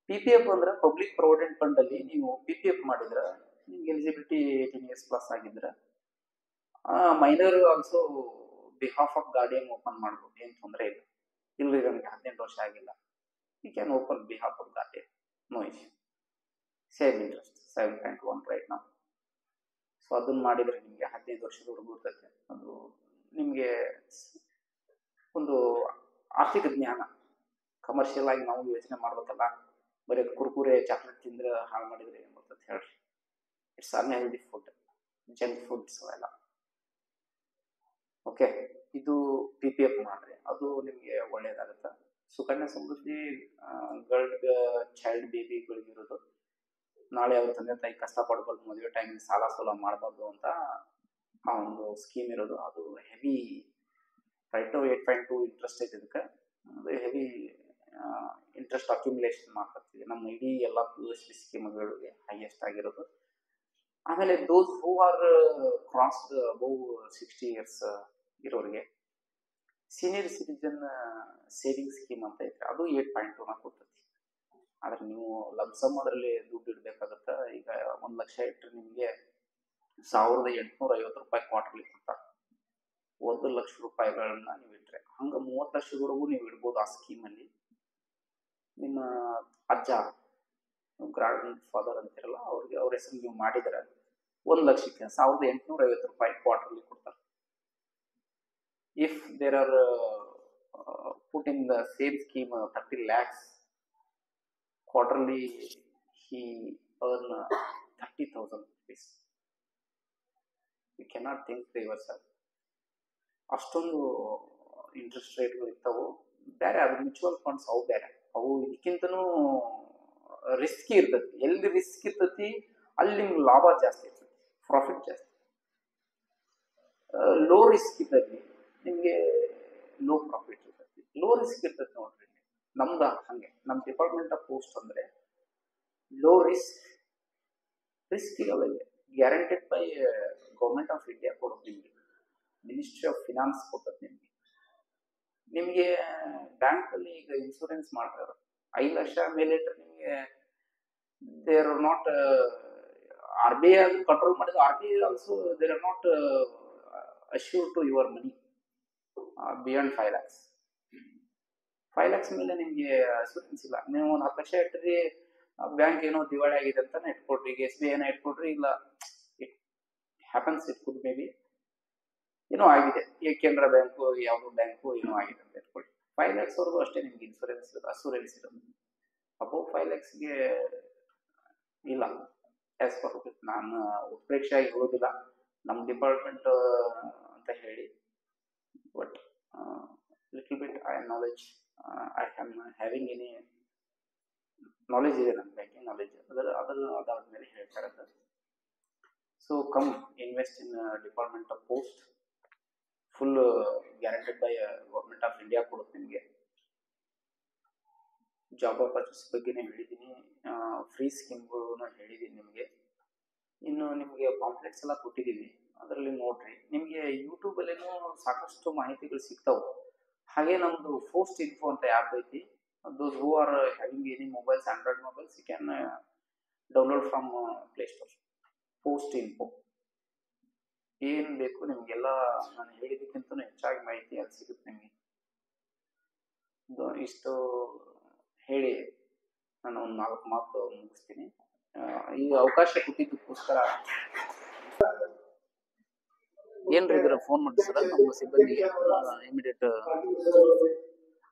PPF ಅಂದ್ರೆ ಪಬ್ಲಿಕ್ ಪ್ರಾವಿಡೆಂಟ್ ಫಂಡ್ ಅಲ್ಲಿ ನೀವು PPF ಮಾಡಿದ್ರೆ ನಿಮ್ಗೆ ಎಲಿಜಿಬಿಲಿಟಿ 18 years ಪ್ಲಸ್ ಆಗಿದ್ರೆ minor also behalf of guardian open ಮಾಡ್ಬೋದು, ಏನು ತೊಂದರೆ ಇಲ್ಲ. ಇಲ್ಲಿ ನನಗೆ 18 ವರ್ಷ ಆಗಿಲ್ಲ, you can open behalf of guardian, no issue. Same interest 7.1 right ನಾವು. ಸೊ ಅದನ್ನ ಮಾಡಿದ್ರೆ ನಿಮಗೆ 15 ವರ್ಷದವರೆಗೂ ಇರ್ತೈತೆ. ಅದು ನಿಮಗೆ ಒಂದು ಆರ್ಥಿಕ ಜ್ಞಾನ. ಕಮರ್ಷಿಯಲ್ ಆಗಿ ನಾವು ಯೋಚನೆ ಮಾಡ್ಬೇಕಲ್ಲ, ಬರೀ ಕುರ್ಕುರೆ ಚಾಕ್ಲೇಟ್ ತಿಂದ್ರೆ ಹಾಳು ಮಾಡಿದ್ರೆ ಏನು ಬರ್ತದೆ ಹೇಳ್ರಿ. It's unhealthy food, junk foods ಅವೆಲ್ಲ. ಓಕೆ, ಇದು PPF ಮಾಡ್ರಿ, ಅದು ನಿಮಗೆ ಒಳ್ಳೇದಾಗುತ್ತೆ. ಸುಕನ್ಯಾ ಸಮೃದ್ಧಿ ಚೈಲ್ಡ್ ಬೇಬಿಗಳಿಗಿರೋದು. ನಾಳೆ ಅವ್ರ ತಂದೆ ತಾಯಿ ಕಷ್ಟಪಡ್ಬಾರ್ದು, ಮದುವೆ ಟೈಮ್ ಸಾಲ ಮಾಡಬಾರ್ದು ಅಂತ ಆ ಒಂದು ಸ್ಕೀಮ್ ಇರೋದು. ಅದು ಹೆವಿ ರೈಟ್ 8.2 ಇಂಟ್ರೆಸ್ಟ್ ಐತೆ. ಇದಕ್ಕೆ ಅದು ಹೆವಿ ಇಂಟ್ರೆಸ್ಟ್ ಅಕ್ಯುಮುಲೇಷನ್ ಮಾಡ್ತಿರ್ತೀವಿ. ನಮ್ಮ ಇಡೀ ಎಲ್ಲ PSB ಸ್ಕೀಮ್ಗಳಿಗೆ ಹೈಯೆಸ್ಟ್ ಆಗಿರೋದು. ಆಮೇಲೆ those who are crossed above 60 years ಇರೋರಿಗೆ ಸೀನಿಯರ್ ಸಿಟಿಜನ್ ಸೇವಿಂಗ್ ಸ್ಕೀಮ್ ಅಂತ ಐತೆ, ಅದು 8.2 ಕೊಡ್ತೈತಿ. ಆದ್ರೆ ನೀವು ಲಂಸಮ್ ಅದರಲ್ಲಿ ದುಡ್ಡು ಇಡ್ಬೇಕಾಗತ್ತ. ಈಗ 1 ಲಕ್ಷ ಇಟ್ಟರೆ ನಿಮಗೆ 1850 ರೂಪಾಯಿ ಕ್ವಾರ್ಟರ್ಲಿ ಕೊಡ್ತಾರೆ. 1 ಲಕ್ಷ ರೂಪಾಯಿಗಳನ್ನ ನೀವು ಇಟ್ರೆ ಹಂಗ 30 ಲಕ್ಷದವರೆಗೂ ನೀವು ಇಡ್ಬೋದು ಆ ಸ್ಕೀಮಲ್ಲಿ. ನಿಮ್ಮ ಅಜ್ಜ, ಗ್ರಾಂಡ್ ಫಾದರ್ ಅಂತಿರಲ್ಲ, ಅವ್ರ ಹೆಸರು ನೀವು ಮಾಡಿದ್ರೆ 1 ಲಕ್ಷಕ್ಕೆ 1850 ರೂಪಾಯಿ ಕ್ವಾರ್ಟರ್ಲಿ ಕೊಡ್ತಾರೆ. If there are put in the same scheme 30 lakhs quarterly, he earn 30,000 rupees. You cannot think for yourself. ಅಷ್ಟೊಂದು ಇಂಟ್ರೆಸ್ಟ್ ರೇಟ್ಗಳು ಇರ್ತಾವು. ಬೇರೆ ಅದು ಮ್ಯೂಚುವಲ್ ಫಂಡ್ಸ್ ಅವು ಬೇರೆ, ಅವು ಇದಕ್ಕಿಂತನೂ ರಿಸ್ಕಿ ಇರ್ತೈತಿ. ಎಲ್ಲಿ ರಿಸ್ಕ್ ಇರ್ತೈತಿ ಅಲ್ಲಿ ನಿಮ್ಗೆ ಲಾಭ ಜಾಸ್ತಿ ಇರ್ತೈತಿ, ಪ್ರಾಫಿಟ್ ಜಾಸ್ತಿ. ಲೋ ರಿಸ್ಕ್ ಇದ್ದಲ್ಲಿ ನಿಮಗೆ ಲೋ ಪ್ರಾಫಿಟ್ ಇರ್ತೈತಿ, ಲೋ ರಿಸ್ಕ್ ಇರ್ತೈತಿ. ನೋಡ್ರಿ ನಮ್ದ ಹಂಗೆ, ನಮ್ಮ ಡಿಪಾರ್ಟ್ಮೆಂಟ್ ಆಫ್ ಪೋಸ್ಟ್ ಅಂದ್ರೆ ಲೋ ರಿಸ್ಕ್, ರಿಸ್ಕ್ ಇರಲ್ಲ, guaranteed by government of India ಕೊಡೋದು ನಿಮಗೆ, ಮಿನಿಸ್ಟ್ರಿ ಆಫ್ ಫಿನಾನ್ಸ್ ಕೊಟ್ಟದ್ದು ನಿಮಗೆ. ನಿಮಗೆ ಬ್ಯಾಂಕ್ ಅಲ್ಲಿ ಈಗ ಇನ್ಶೂರೆನ್ಸ್ ಮಾಡ್ತಾರೆ 5 ಲಕ್ಷ ಮೇಲೆ ಇಟ್ಟರೆ ನಿಮಗೆ they are not, R B I control ಮಾಡಿದ R B I also they are not assure to your money beyond 5 lakhs. 5 lakhs ಮೇಲೆ ನಿಮಗೆ ಅಶ್ಯೂರೆನ್ಸ್ ಇಲ್ಲ. ನೀವು 1 10 ಲಕ್ಷ ಇಟ್ಟರಿ, ಬ್ಯಾಂಕ್ ಏನೋ ದಿವಾಳಿ ಆಗಿದೆ ಅಂತಾನೆ ಇಟ್ಕೊಡ್ರಿ, ಈಗ SBI ಏನೋ ಇಟ್ಕೊಡ್ರಿ, ಇಲ್ಲ it happens, it could may be ಏನೋ ಆಗಿದೆ, ಈಗ ಕೆನರಾ ಬ್ಯಾಂಕು ಯಾವುದೋ ಬ್ಯಾಂಕು ಏನೋ ಆಗಿದೆ ಅಂತ ಇಟ್ಕೊಳ್ಳಿ. 5 lakhs ವರೆಗೂ ಅಷ್ಟೇ ನಿಮ್ಗೆ ಇನ್ಶೂರೆನ್ಸ್ ಅಶ್ಯೂರೆನ್ಸ್ ಇರೋದು. ಅಬೌವ್ 5 lakhsಗೆ ಇಲ್ಲ. ಆಸ್ ಪರ್ ನಾನು ಉತ್ಪ್ರೇಕ್ಷೆಯಾಗಿ ಹೇಳೋದಿಲ್ಲ, ನಮ್ಮ ಡಿಪಾರ್ಟ್ಮೆಂಟ್ ಅಂತ ಹೇಳಿ, but little bit I knowledge, I am having any knowledge ಇದೆ, ನನ್ನ ಬ್ಯಾಂಕಿಂಗ್ ನಾಲೆಜ್ ಅದಾದ್ಮೇಲೆ ಹೇಳ್ತಾರೆ. So come invest in department of post, full guaranteed by government of India ಕೊಡುತ್ತೆ ನಿಮಗೆ. ಜಾಬ್ ಆಪರ್ಚುನಿಟೀಸ್ ಬಗ್ಗೆನೇ ಹೇಳಿದ್ದೀನಿ, ಫ್ರೀ ಸ್ಕೀಮ್ಗಳನ್ನು ಹೇಳಿದ್ದೀನಿ ನಿಮಗೆ. ಇನ್ನು ನಿಮಗೆ ಪಾಂಪ್ಲೆಟ್ಸ್ ಎಲ್ಲ ಕೊಟ್ಟಿದ್ದೀವಿ, ಅದರಲ್ಲಿ ನೋಡ್ರಿ. ನಿಮಗೆ ಯೂಟ್ಯೂಬಲ್ಲೇನೂ ಸಾಕಷ್ಟು ಮಾಹಿತಿಗಳು ಸಿಗ್ತಾವೆ. ಹಾಗೆ ನಮ್ಮದು ಪೋಸ್ಟ್ ಇನ್ಫೋ ಅಂತ ಆ್ಯಪ್ ಐತಿ. Those who are having any mobiles, android mobiles, you can download from play store. Post info ಏನು ಬೇಕು ನಿಮಗೆಲ್ಲ ನಾನು ಹೇಳಿದ್ದಕ್ಕಿಂತ ಹೆಚ್ಚಾಗಿ ಮಾಹಿತಿ ಅಲ್ಲಿ ಸಿಗುತ್ತೆ ನಿಮಗೆ. ಇಷ್ಟು ಹೇಳಿ ನಾನು ಒಂದು 4 ಮಾತು ಮುಗಿಸ್ತೀನಿ. ಈ ಅವಕಾಶ ಕೊಟ್ಟಿದ್ದಕ್ಕೋಸ್ಕರ ಏನ್ರಿ ಇದ್ರ ಫೋನ್ ಮಾಡಿ ಸರ್ ನಮ್ಮ ಸಿಬ್ಬಂದಿಗೆ ಇಮಿಡಿಯೇಟ್.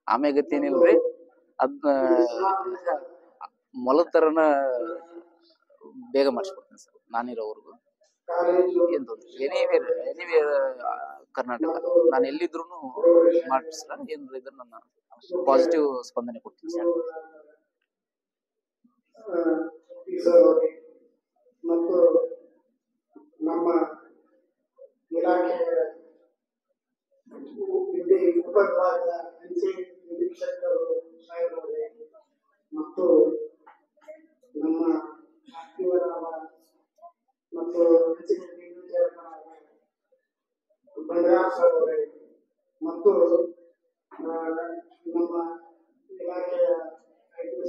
ಆಮೇಲೆ ಗತ್ತೇನಿಲ್ರಿ, ಅದನ್ನ ಮೊಲದ ಥರನ ಬೇಗ ಮಾಡಿಸ್ಕೊಡ್ತೀನಿ ಸರ್ ನಾನಿರೋವರೆಗೂ. ಎನಿವೇ ಕರ್ನಾಟಕ ನಾನು ಎಲ್ಲಿದ್ರು ಮಾಡಿಸ್ರ ಏನ್ರಿ, ಇದ್ರ ನನ್ನ ಪಾಸಿಟಿವ್ ಸ್ಪಂದನೆ ಕೊಡ್ತೀನಿ ಸರ್. ಮತ್ತು ನಮ್ಮ ಇಲಾಖೆಯ ಉಪವಿಭಾಗದ ಅಂಚೆ ನಿರೀಕ್ಷಕರು ಸಾಹೇಬರೇ ಮತ್ತು ನಮ್ಮ ಆತ್ಮೀಯರಾದ ಮತ್ತು ಅಂಚೆ ನಿರೀಕ್ಷಕರಾದ ಬಂಡಾರ ಸಾಹೇಬರೇ ಮತ್ತು ನಮ್ಮ ಇಲಾಖೆಯ ಐಟಿ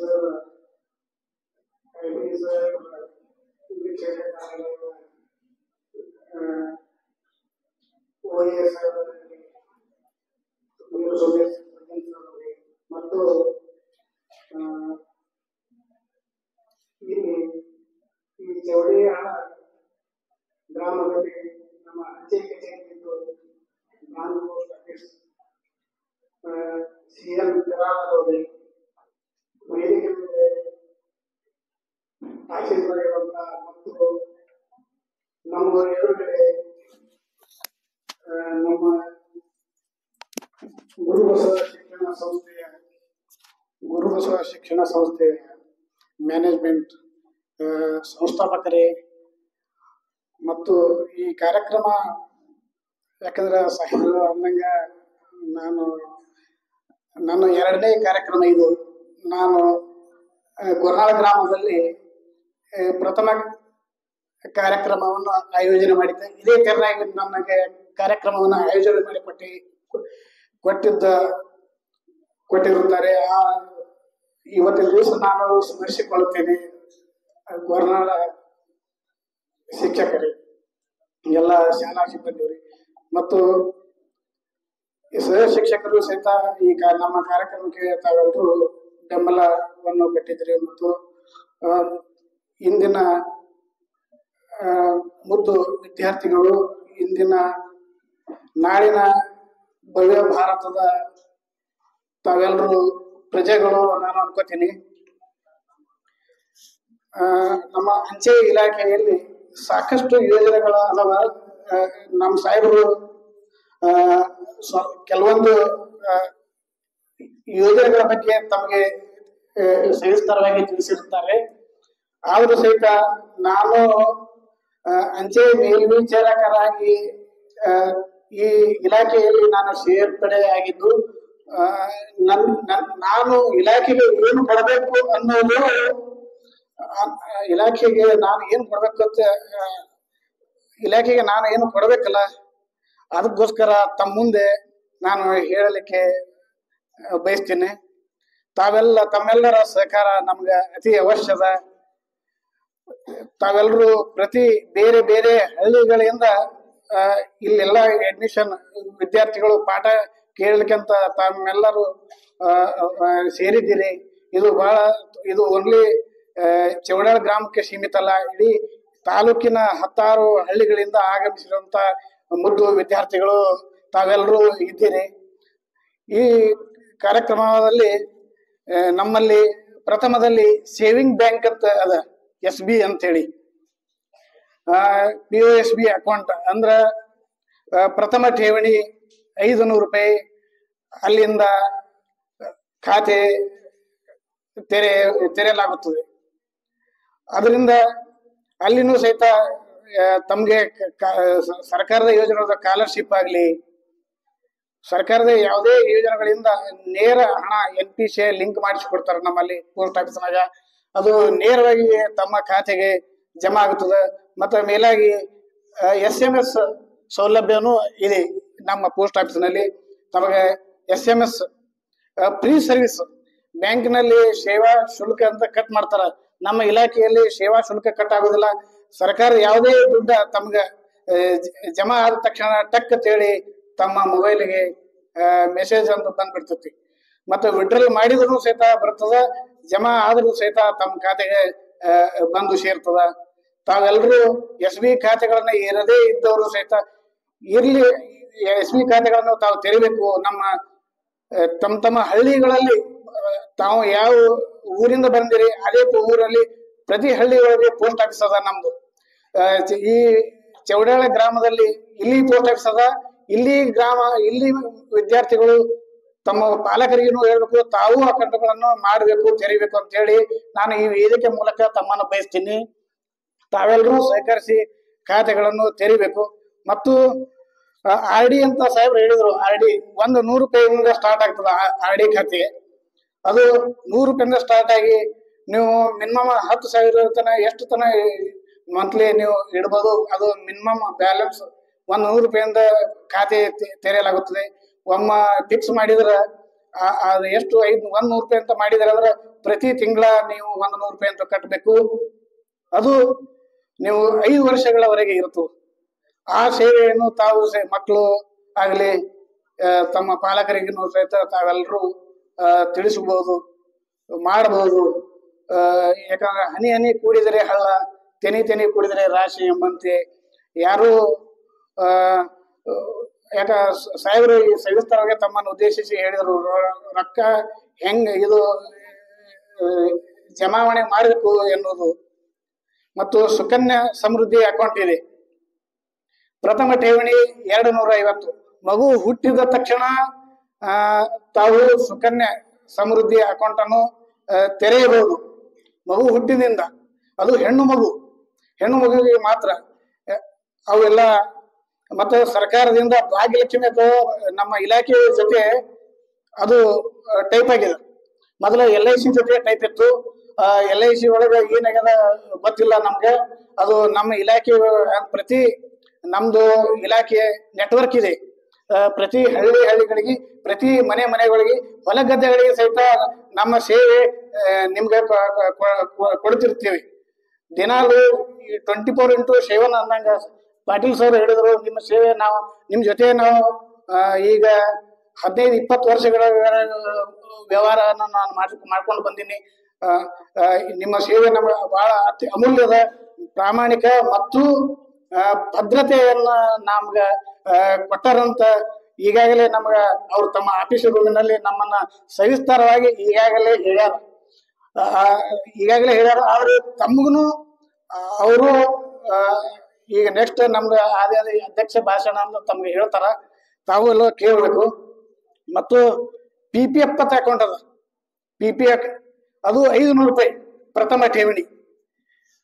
ಮತ್ತು ಇಲ್ಲಿ ಈ ಚೌಡಿಯಾಳ ಗ್ರಾಮದಲ್ಲಿ ನಮ್ಮ ಅಂಚೆ ಕಚೇರಿಯಿದ್ದು ಗ್ರಾಮ ಪೋಸ್ಟ್ ಆಫೀಸ್ CM ಕರಾವಳಿ ವೇದಿಕೆ ಮೇಲೆ ಆಶೀರ್ವಾದ ಮತ್ತು ನಮ್ಮ ಎದುರುಗಡೆ ನಮ್ಮ ಗುರುಬಸವ ಶಿಕ್ಷಣ ಸಂಸ್ಥೆಯ ಮ್ಯಾನೇಜ್ಮೆಂಟ್ ಸಂಸ್ಥಾಪಕರೇ ಮತ್ತು ಈ ಕಾರ್ಯಕ್ರಮ, ಯಾಕಂದ್ರೆ ಸಾಹೇಬರು ಅಂದಂಗ ನನ್ನ 2ನೇ ಕಾರ್ಯಕ್ರಮ ಇದು. ನಾನು ಗೊರ್ನಾಳ ಗ್ರಾಮದಲ್ಲಿ ಪ್ರಥಮ ಕಾರ್ಯಕ್ರಮವನ್ನು ಆಯೋಜನೆ ಮಾಡಿದ್ದೆ. ಇದೇ ತೆರನಾಗಿ ನನಗೆ ಕಾರ್ಯಕ್ರಮವನ್ನು ಆಯೋಜನೆ ಮಾಡಿ ಕೊಟ್ಟಿರುತ್ತಾರೆ. ಇವತ್ತಿನ ದಿವಸ ನಾನು ಸ್ಮರಿಸಿಕೊಳ್ಳುತ್ತೇನೆ ಗೌರ್ನರ್ ಶಿಕ್ಷಕರೇ, ಎಲ್ಲ ಶಾಲಾ ಸಿಬ್ಬಂದಿಯವರಿಗೆ ಮತ್ತು ಸಹ ಶಿಕ್ಷಕರು ಸಹಿತ ಈ ನಮ್ಮ ಕಾರ್ಯಕ್ರಮಕ್ಕೆ ತಾವೆಲ್ಲರೂ ಬೆಂಬಲವನ್ನು ಕೊಟ್ಟಿದ್ರಿ ಮತ್ತು ಇಂದಿನ ಮುದ್ದು ವಿದ್ಯಾರ್ಥಿಗಳು ಇಂದಿನ ನಾಳಿನ ಭವ್ಯ ಭಾರತದ ತಾವೆಲ್ಲರೂ ಪ್ರಜೆಗಳು ನಾನು ಅನ್ಕೋತೀನಿ. ನಮ್ಮ ಅಂಚೆ ಇಲಾಖೆಯಲ್ಲಿ ಸಾಕಷ್ಟು ಯೋಜನೆಗಳ ಅದಾವ. ನಮ್ಮ ಸಾಹೇಬರು ಕೆಲವೊಂದು ಯೋಜನೆಗಳ ಬಗ್ಗೆ ತಮಗೆ ಸವಿಸ್ತರವಾಗಿ ತಿಳಿಸಿರುತ್ತಾರೆ. ಆದರೂ ಸಹಿತ ನಾನು ಅಂಚೆ ಮೇಲ್ವಿಚಾರಕರಾಗಿ ಈ ಇಲಾಖೆಯಲ್ಲಿ ನಾನು ಸೇರ್ಪಡೆಯಾಗಿದ್ದು ನಾನು ಇಲಾಖೆಗೆ ಏನು ಕೊಡಬೇಕು ಅನ್ನೋದು ಇಲಾಖೆಗೆ ನಾನು ಏನು ಕೊಡ್ಬೇಕು ಅಂತ ಇಲಾಖೆಗೆ ನಾನು ಏನು ಕೊಡಬೇಕಲ್ಲ ಅದಕ್ಕೋಸ್ಕರ ತಮ್ಮ ಮುಂದೆ ನಾನು ಹೇಳಲಿಕ್ಕೆ ಬಯಸ್ತೀನಿ. ತಮ್ಮೆಲ್ಲರ ಸಹಕಾರ ನಮ್ಗೆ ಅತಿ ಅವಶ್ಯದ. ತಾವೆಲ್ಲರೂ ಪ್ರತಿ ಬೇರೆ ಬೇರೆ ಹಳ್ಳಿಗಳಿಂದ ಇಲ್ಲೆಲ್ಲ ಅಡ್ಮಿಷನ್ ವಿದ್ಯಾರ್ಥಿಗಳು ಪಾಠ ಕೇಳಲಿಕ್ಕಂತ ತಮ್ಮೆಲ್ಲರೂ ಸೇರಿದ್ದೀರಿ. ಇದು ಓನ್ಲಿ ಚೌಡಾಳ ಗ್ರಾಮಕ್ಕೆ ಸೀಮಿತ ಅಲ್ಲ, ಇಡೀ ತಾಲೂಕಿನ 16 ಹಳ್ಳಿಗಳಿಂದ ಆಗಮಿಸಿರುವಂತ ಮುದ್ದು ವಿದ್ಯಾರ್ಥಿಗಳು ತಾವೆಲ್ಲರೂ ಇದ್ದೀರಿ. ಈ ಕಾರ್ಯಕ್ರಮದಲ್ಲಿ ನಮ್ಮಲ್ಲಿ ಪ್ರಥಮದಲ್ಲಿ ಸೇವಿಂಗ್ ಬ್ಯಾಂಕ್ ಅಂತ ಅದ, SB ಅಂತೇಳಿ, POSB ಅಕೌಂಟ್ ಅಂದ್ರ ಪ್ರಥಮ ಠೇವಣಿ 500 ರೂಪಾಯಿ, ಅಲ್ಲಿಂದ ಖಾತೆ ತೆರೆಯಲಾಗುತ್ತದೆ. ಅದರಿಂದ ಅಲ್ಲಿನೂ ಸಹಿತ ತಮ್ಗೆ ಸರ್ಕಾರದ ಯೋಜನೆಗಳ ಸ್ಕಾಲರ್ಶಿಪ್ ಆಗಲಿ, ಸರ್ಕಾರದ ಯಾವುದೇ ಯೋಜನೆಗಳಿಂದ ನೇರ ಹಣ NPCI ಲಿಂಕ್ ಮಾಡಿಸಿಕೊಡ್ತಾರೆ ನಮ್ಮಲ್ಲಿ ಪೋಸ್ಟ್ ಆಫೀಸ್ನಾಗ. ಅದು ನೇರವಾಗಿ ತಮ್ಮ ಖಾತೆಗೆ ಜಮಾ ಆಗುತ್ತದೆ. ಮತ್ತು ಮೇಲಾಗಿ SMS ಸೌಲಭ್ಯನೂ ಇದೆ ನಮ್ಮ ಪೋಸ್ಟ್ ಆಫೀಸ್ನಲ್ಲಿ. ತಮಗೆ SMS ಫ್ರೀ ಸರ್ವಿಸ್, ಬ್ಯಾಂಕ್ನಲ್ಲಿ ಸೇವಾ ಶುಲ್ಕ ಅಂತ ಕಟ್ ಮಾಡ್ತಾರ, ನಮ್ಮ ಇಲಾಖೆಯಲ್ಲಿ ಸೇವಾ ಶುಲ್ಕ ಕಟ್ ಆಗೋದಿಲ್ಲ. ಸರ್ಕಾರ ಯಾವುದೇ ದುಡ್ಡ ತಮ್ಗೆ ಜಮಾ ಆದ ತಕ್ಷಣ ಟಕ್ ಅಂತೇಳಿ ತಮ್ಮ ಮೊಬೈಲ್ಗೆ ಮೆಸೇಜ್ ಅಂತ ಬಂದ್ಬಿಡ್ತೈತಿ. ಮತ್ತು ವಿಡ್ರಾಲ್ ಮಾಡಿದ್ರು ಸಹಿತ ಬರ್ತದ, ಜಮಾ ಆದ್ರೂ ಸಹಿತ ತಮ್ಮ ಖಾತೆಗೆ ಬಂದು ಸೇರ್ತದ. ತಾವೆಲ್ಲರೂ SB ಖಾತೆಗಳನ್ನ ಇರದೇ ಇದ್ದವರು ಸಹಿತ ಇರ್ಲಿ, SB ಖಾತೆಗಳನ್ನು ತಾವು ತೆರಿಬೇಕು. ತಮ್ಮ ಹಳ್ಳಿಗಳಲ್ಲಿ ತಾವು ಯಾವ ಊರಿಂದ ಬಂದಿರಿ ಅದೇ ಊರಲ್ಲಿ ಪ್ರತಿ ಹಳ್ಳಿ ಒಳಗೆ ಪೋಸ್ಟ್ ಆಫೀಸ್ ಅದ ನಮ್ದು. ಈ ಚೌಡಾಳ ಗ್ರಾಮದಲ್ಲಿ ಇಲ್ಲಿ ಪೋಸ್ಟ್ ಆಫೀಸ್ ಅದ. ಇಲ್ಲಿ ವಿದ್ಯಾರ್ಥಿಗಳು ತಮ್ಮ ಪಾಲಕರಿಗೂ ಹೇಳ್ಬೇಕು, ತಾವು ಅಕೌಂಟ್ಗಳನ್ನು ಮಾಡಬೇಕು, ತೆರಿಬೇಕು ಅಂತ ಹೇಳಿ ನಾನು ಈ ವೇದಿಕೆ ಮೂಲಕ ತಮ್ಮನ್ನು ಬಯಸ್ತೀನಿ. ತಾವೆಲ್ಲರೂ ಸಹಕರಿಸಿ ಖಾತೆಗಳನ್ನು ತೆರಿಬೇಕು. ಮತ್ತು RD ಅಂತ ಸಾಹೇಬ್ರು ಹೇಳಿದ್ರು, RD 100 ರೂಪಾಯಿಯಿಂದ ಸ್ಟಾರ್ಟ್ ಆಗ್ತದ RD ಖಾತೆ. ಅದು 100 ರೂಪಾಯಿಂದ ಸ್ಟಾರ್ಟ್ ಆಗಿ ನೀವು ಮಿನಿಮಮ್ 10,000 ತನ ಎಷ್ಟು ತನ ಮಂತ್ಲಿ ನೀವು ಇಡ್ಬೋದು. ಅದು ಮಿನಿಮಮ್ ಬ್ಯಾಲೆನ್ಸ್ 100 ರೂಪಾಯಿಂದ ಖಾತೆ ತೆರೆಯಲಾಗುತ್ತದೆ. ಒಮ್ಮ ಫಿಕ್ಸ್ ಮಾಡಿದ್ರೆ ಅದು ಎಷ್ಟು 100 ರೂಪಾಯಿ ಅಂತ ಮಾಡಿದ್ರೆ ಅಂದ್ರೆ ಪ್ರತಿ ತಿಂಗಳ ನೀವು 100 ರೂಪಾಯಿ ಅಂತ ಕಟ್ಟಬೇಕು. ಅದು ನೀವು 5 ವರ್ಷಗಳವರೆಗೆ ಇರ್ತದೆ. ಆ ಸೇವೆಯನ್ನು ತಾವು ಮಕ್ಕಳು ಆಗಲಿ ತಮ್ಮ ಪಾಲಕರಿಗೂ ಸಹಿತ ತಾವೆಲ್ಲರೂ ತಿಳಿಸಬಹುದು, ಮಾಡಬಹುದು. ಯಾಕಂದ್ರೆ ಹನಿ ಹನಿ ಕೂಡಿದರೆ ಹಳ್ಳ, ತೆನಿ ತೆನಿ ಕೂಡಿದರೆ ರಾಶಿ ಎಂಬಂತೆ ಯಾರು ಯಾಕ ಸಾಹೇಬರು ಸವಿಸ್ತರವಾಗಿ ತಮ್ಮನ್ನು ಉದ್ದೇಶಿಸಿ ಹೇಳಿದರು, ರೊಕ್ಕ ಹೆಂಗ್ ಇದು ಜಮಾವಣೆ ಮಾಡಬೇಕು ಎನ್ನುವುದು. ಮತ್ತು ಸುಕನ್ಯಾ ಸಮೃದ್ಧಿ ಅಕೌಂಟ್ ಇದೆ. ಪ್ರಥಮ ಠೇವಣಿ 250. ಮಗು ಹುಟ್ಟಿದ ತಕ್ಷಣ ತಾವು ಸುಕನ್ಯಾ ಸಮೃದ್ಧಿ ಅಕೌಂಟ್ ಅನ್ನು ತೆರೆಯಬಹುದು. ಮಗು ಹುಟ್ಟಿದಿಂದ, ಅದು ಹೆಣ್ಣು ಮಗುವಿಗೆ ಮಾತ್ರ ಅವೆಲ್ಲ. ಮತ್ತು ಸರ್ಕಾರದಿಂದ ಭಾಗ್ಯಲಕ್ಷ್ಮಿ ಅಥವಾ ನಮ್ಮ ಇಲಾಖೆ ಜೊತೆ ಅದು ಟೈಪ್ ಆಗಿದೆ. ಮೊದಲ LIC ಜೊತೆ ಟೈಪ್ ಇತ್ತು. LIC ಒಳಗೆ ಏನಾಗ್ಯದ ಗೊತ್ತಿಲ್ಲ ನಮ್ಗೆ. ಅದು ನಮ್ಮ ಇಲಾಖೆ ಪ್ರತಿ ನಮ್ದು ಇಲಾಖೆ ನೆಟ್ವರ್ಕ್ ಇದೆ. ಪ್ರತಿ ಹಳ್ಳಿಗಳಿಗೆ, ಪ್ರತಿ ಮನೆಗಳಿಗೆ, ಹೊಲ ಗದ್ದೆಗಳಿಗೆ ಸಹಿತ ನಮ್ಮ ಸೇವೆ ನಿಮ್ಗೆ ಕೊಡ್ತಿರ್ತೀವಿ. ದಿನಾಲು 24x7 ಅಂದಂಗ ಪಾಟೀಲ್ ಸರ್ ಹೇಳಿದ್ರು, ನಿಮ್ಮ ಸೇವೆ ನಾವು ನಿಮ್ ಜೊತೆ ನಾವು ಈಗ 15-20 ವರ್ಷಗಳ ವ್ಯವಹಾರನ ನಾನು ಮಾಡ್ಕೊಂಡು ಬಂದೀನಿ. ನಿಮ್ಮ ಸೇವೆ ನಮಗೆ ಬಹಳ ಅತಿ ಅಮೂಲ್ಯದ, ಪ್ರಾಮಾಣಿಕ ಮತ್ತು ಭದ್ರತೆಯನ್ನ ನಮ್ಗ ಕೊಟ್ಟಾರಂತ ಈಗಾಗಲೇ ನಮ್ಗ ಅವ್ರು ತಮ್ಮ ಆಫೀಸ್ ರೂಮಿನಲ್ಲಿ ನಮ್ಮನ್ನ ಸವಿಸ್ತಾರವಾಗಿ ಈಗಾಗಲೇ ಹೇಳ್ಯಾರ. ಆದ್ರೆ ತಮ್ಗನು ಅವರು ಈಗ ನೆಕ್ಸ್ಟ್ ನಮ್ಗೆ ಆದ ಅಧ್ಯಕ್ಷ ಭಾಷಣ ಅಂತ ತಮ್ಗೆ ಹೇಳ್ತಾರ, ತಾವು ಎಲ್ಲ ಕೇಳಬೇಕು. ಮತ್ತು PPF ಅಕೌಂಟ್ ಅದ, PPF ಅದು 500 ರೂಪಾಯಿ ಪ್ರಥಮ ಠೇವಣಿ.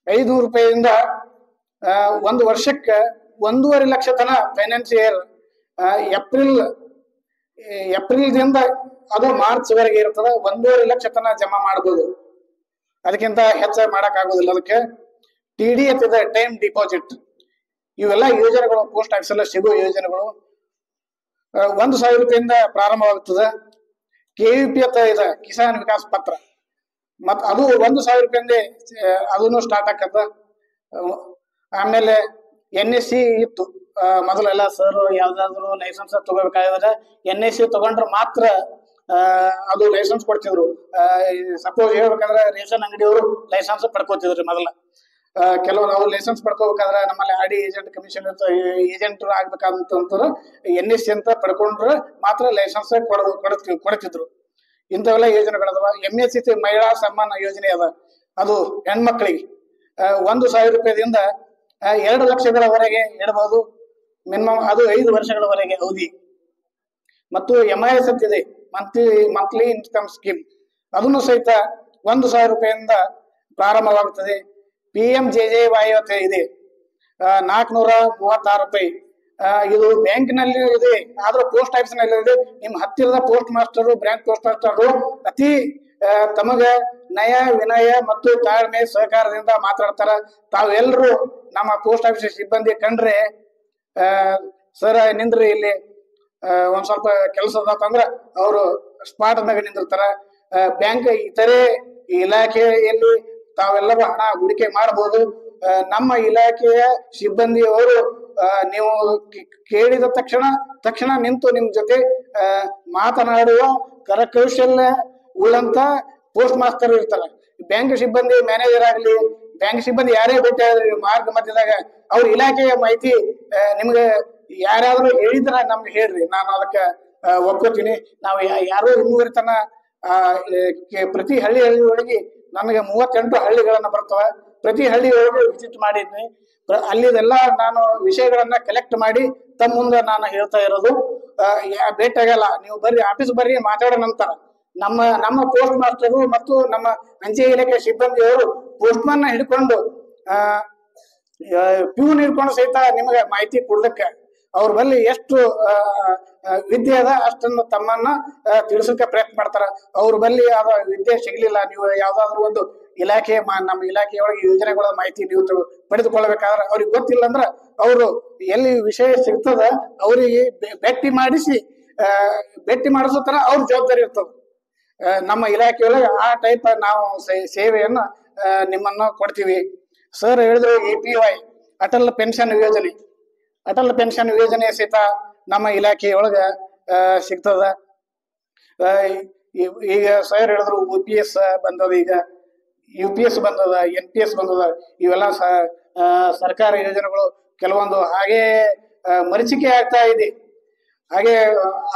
500 ರೂಪಾಯಿಯಿಂದ 1 ವರ್ಷಕ್ಕೆ 1.5 ಲಕ್ಷ ತನ ಫೈನಾನ್ಸಿಯರ್ ಏಪ್ರಿಲ್ದಿಂದ ಅದು ಮಾರ್ಚ್ ವರೆಗೆ ಇರ್ತದ. 1.5 ಲಕ್ಷ ತನ ಜಮಾ ಮಾಡಬಹುದು, ಅದಕ್ಕಿಂತ ಹೆಚ್ಚ ಮಾಡಕ್ ಆಗೋದಿಲ್ಲ. ಅದಕ್ಕೆ TDS ಇದೆ, ಟೈಮ್ ಡಿಪಾಸಿಟ್. ಇವೆಲ್ಲ ಯೋಜನೆಗಳು ಪೋಸ್ಟ್ ಆಫೀಸ್ ಎಲ್ಲ ಸಿಗೋ ಯೋಜನೆಗಳು. 1,000 ರೂಪಾಯಿಂದ ಪ್ರಾರಂಭವಾಗುತ್ತದೆ. KVP ಇದೆ, ಕಿಸಾನ್ ವಿಕಾಸ್ ಪತ್ರ, ಮತ್ ಅದು 1,000 ರೂಪಾಯಿಂದ ಅದನ್ನು ಸ್ಟಾರ್ಟ್ ಆಕತ್ತ. ಆಮೇಲೆ NSC ಇತ್ತು ಮೊದಲೆಲ್ಲ. ಸರ್ ಯಾವ್ದಾದ್ರು ಲೈಸೆನ್ಸ್ ತಗೋಬೇಕಾದ್ರೆ NSC ತಗೊಂಡ್ರೆ ಮಾತ್ರ ಅದು ಲೈಸೆನ್ಸ್ ಕೊಡ್ತಿದ್ರು. ಸಪೋಸ್ ಹೇಳ್ಬೇಕಂದ್ರೆ ರೇಷನ್ ಅಂಗಡಿಯವರು ಲೈಸೆನ್ಸ್ ಪಡ್ಕೋತಿದ್ರಿ ಮೊದಲ. ಕೆಲವು ನಾವು ಲೈಸೆನ್ಸ್ ಪಡ್ಕೋಬೇಕಾದ್ರೆ ನಮ್ಮಲ್ಲಿ RD ಏಜೆಂಟ್ ಕಮಿಷನ್ ಏಜೆಂಟ್ ಆಗ್ಬೇಕಂತಂದ್ರೆ NSC ಅಂತ ಪಡ್ಕೊಂಡ್ರೆ ಮಾತ್ರ ಲೈಸೆನ್ಸ್ ಕೊಡ್ತಿದ್ರು. ಇಂಥವೆಲ್ಲ ಯೋಜನೆಗಳದವ. MSC ಮಹಿಳಾ ಸನ್ಮಾನ ಯೋಜನೆ ಅದ, ಅದು ಹೆಣ್ಮಕ್ಳಿಗೆ 1,000 ರೂಪಾಯಿದಿಂದ 2 ಲಕ್ಷಗಳವರೆಗೆ ಇಡಬಹುದು ಮಿನಿಮಮ್. ಅದು 5 ವರ್ಷಗಳವರೆಗೆ ಅವಧಿ. ಮತ್ತು MIS ಇದೆ, ಮಂತ್ಲಿ ಇನ್ಕಮ್ ಸ್ಕೀಮ್, ಅದನ್ನು ಸಹಿತ 1,000 ರೂಪಾಯಿಯಿಂದ ಪ್ರಾರಂಭವಾಗುತ್ತದೆ. PMJJY ಇದೆ, 436 ರೂಪಾಯಿ. ಇದು ಬ್ಯಾಂಕ್ನಲ್ಲಿ ಇದೆ, ಆದ್ರೂ ಪೋಸ್ಟ್ ಆಫೀಸ್ ನಲ್ಲಿ ಇದೆ. ನಿಮ್ ಹತ್ತಿರದ post master, branch post master ಅತಿ ತಮಗೆ ನಯ, ವಿನಯ ಮತ್ತು ತಾಳ್ಮೆ ಸಹಕಾರದಿಂದ ಮಾತಾಡ್ತಾರ. ತಾವೆಲ್ಲರೂ ನಮ್ಮ ಪೋಸ್ಟ್ ಆಫೀಸ್ ಸಿಬ್ಬಂದಿ ಕಂಡ್ರೆ ಸರ್ ನಿಂದ್ರಿ ಇಲ್ಲಿ ಒಂದ್ ಸ್ವಲ್ಪ ಕೆಲಸ ಅದಂದ್ರ ಅವರು ಸ್ಪಾಟ್ ದಾಗ ನಿಂದಿರ್ತಾರ. ಬ್ಯಾಂಕ್ ಇತರೆ ಇಲಾಖೆಯಲ್ಲಿ ತಾವೆಲ್ಲರೂ ಹಣ ಹೂಡಿಕೆ ಮಾಡಬಹುದು. ನಮ್ಮ ಇಲಾಖೆಯ ಸಿಬ್ಬಂದಿಯವರು ನೀವು ಕೇಳಿದ ತಕ್ಷಣ ನಿಂತು ನಿಮ್ ಜೊತೆ ಮಾತನಾಡುವ ಕರಕೌಶಲ್ಯ ಉಳ್ಳಂತ ಪೋಸ್ಟ್ ಮಾಸ್ಟರ್ ಇರ್ತಾರೆ. ಬ್ಯಾಂಕ್ ಸಿಬ್ಬಂದಿ, ಮ್ಯಾನೇಜರ್ ಆಗ್ಲಿ, ಬ್ಯಾಂಕ್ ಸಿಬ್ಬಂದಿ ಯಾರೇ ಭೇಟಿ ಆದ್ರಿ ಮಾರ್ಗ ಮಧ್ಯದಾಗ ಅವ್ರ ಇಲಾಖೆಯ ಮಾಹಿತಿ ನಿಮ್ಗೆ ಯಾರಾದ್ರೂ ಹೇಳಿದ್ರ ನಮ್ಗೆ ಹೇಳ್ರಿ, ನಾನು ಅದಕ್ಕೆ ಒಪ್ಕೋತೀನಿ. ನಾವು ಯಾರು ಇನ್ನೂವರೆ ತನ ಪ್ರತಿ ಹಳ್ಳಿ ಒಳಗೆ ನನಗೆ 38 ಹಳ್ಳಿಗಳನ್ನ ಬರ್ತವೆ. ಪ್ರತಿ ಹಳ್ಳಿ ಒಳಗೆ ವಿಸಿಟ್ ಮಾಡಿದ್ನಿ. ಅಲ್ಲಿದೆಲ್ಲ ನಾನು ವಿಷಯಗಳನ್ನ ಕಲೆಕ್ಟ್ ಮಾಡಿ ತಮ್ಮ ಮುಂದೆ ನಾನು ಹೇಳ್ತಾ ಇರೋದು. ಭೇಟಿಯಾಗಲ್ಲ, ನೀವು ಬರ್ರಿ, ಆಫೀಸ್ ಬರ್ರಿ, ಮಾತಾಡೋಣ ಅಂತಾರ. ನಮ್ಮ ಪೋಸ್ಟ್ ಮಾಸ್ಟರು ಮತ್ತು ನಮ್ಮ ಅಂಚೆ ಇಲಾಖೆ ಸಿಬ್ಬಂದಿಯವರು ಪೋಸ್ಟ್ ಮ್ಯಾನ್ ಹಿಡ್ಕೊಂಡು ಪ್ಯೂನ್ ಹಿಡ್ಕೊಂಡು ಸಹಿತ ನಿಮಗೆ ಮಾಹಿತಿ ಕೊಡ್ಲಿಕ್ಕೆ ಅವ್ರ ಬಲ್ಲಿ ಎಷ್ಟು ವಿದ್ಯೆ ಅದ ಅಷ್ಟನ್ನು ತಮ್ಮನ್ನ ತಿಳಿಸೋಕೆ ಪ್ರಯತ್ನ ಮಾಡ್ತಾರ. ಅವ್ರ ಬಲ್ಲಿ ಅದ ವಿದ್ಯೆ ಸಿಗ್ಲಿಲ್ಲ, ನೀವು ಯಾವ್ದಾದ್ರು ಒಂದು ಇಲಾಖೆ ನಮ್ಮ ಇಲಾಖೆಯೊಳಗೆ ಯೋಜನೆಗಳ ಮಾಹಿತಿ ನೀವು ಪಡೆದುಕೊಳ್ಬೇಕಾದ್ರೆ ಅವ್ರಿಗೆ ಗೊತ್ತಿಲ್ಲ ಅಂದ್ರ ಅವರು ಎಲ್ಲಿ ವಿಷಯ ಸಿಗ್ತದ ಅವರಿಗೆ ಭೇಟಿ ಮಾಡಿಸೋ ತರ ಅವ್ರ ಜವಾಬ್ದಾರಿ ಇರ್ತದ. ನಮ್ಮ ಇಲಾಖೆಯೊಳಗೆ ಆ ಟೈಪ್ ನಾವು ಸೇವೆಯನ್ನ ನಿಮ್ಮನ್ನ ಕೊಡ್ತೀವಿ. ಸರ್ ಹೇಳಿದ್ರು APY ಅಟಲ್ ಪೆನ್ಷನ್ ಯೋಜನೆ. ಅಟಲ್ ಪೆನ್ಷನ್ ಯೋಜನೆ ಸಹಿತ ನಮ್ಮ ಇಲಾಖೆಯೊಳಗ ಸಿಗ್ತದ. ಈಗ ಸರ್ ಹೇಳಿದ್ರು OPS ಬಂದದ, ಈಗ UPS ಬಂದದ, NPS ಬಂದದ. ಇವೆಲ್ಲ ಸರ್ಕಾರ ಯೋಜನೆಗಳು ಕೆಲವೊಂದು ಹಾಗೆ ಮರೀಚಿಕೆ ಆಗ್ತಾ ಇದೆ. ಹಾಗೆ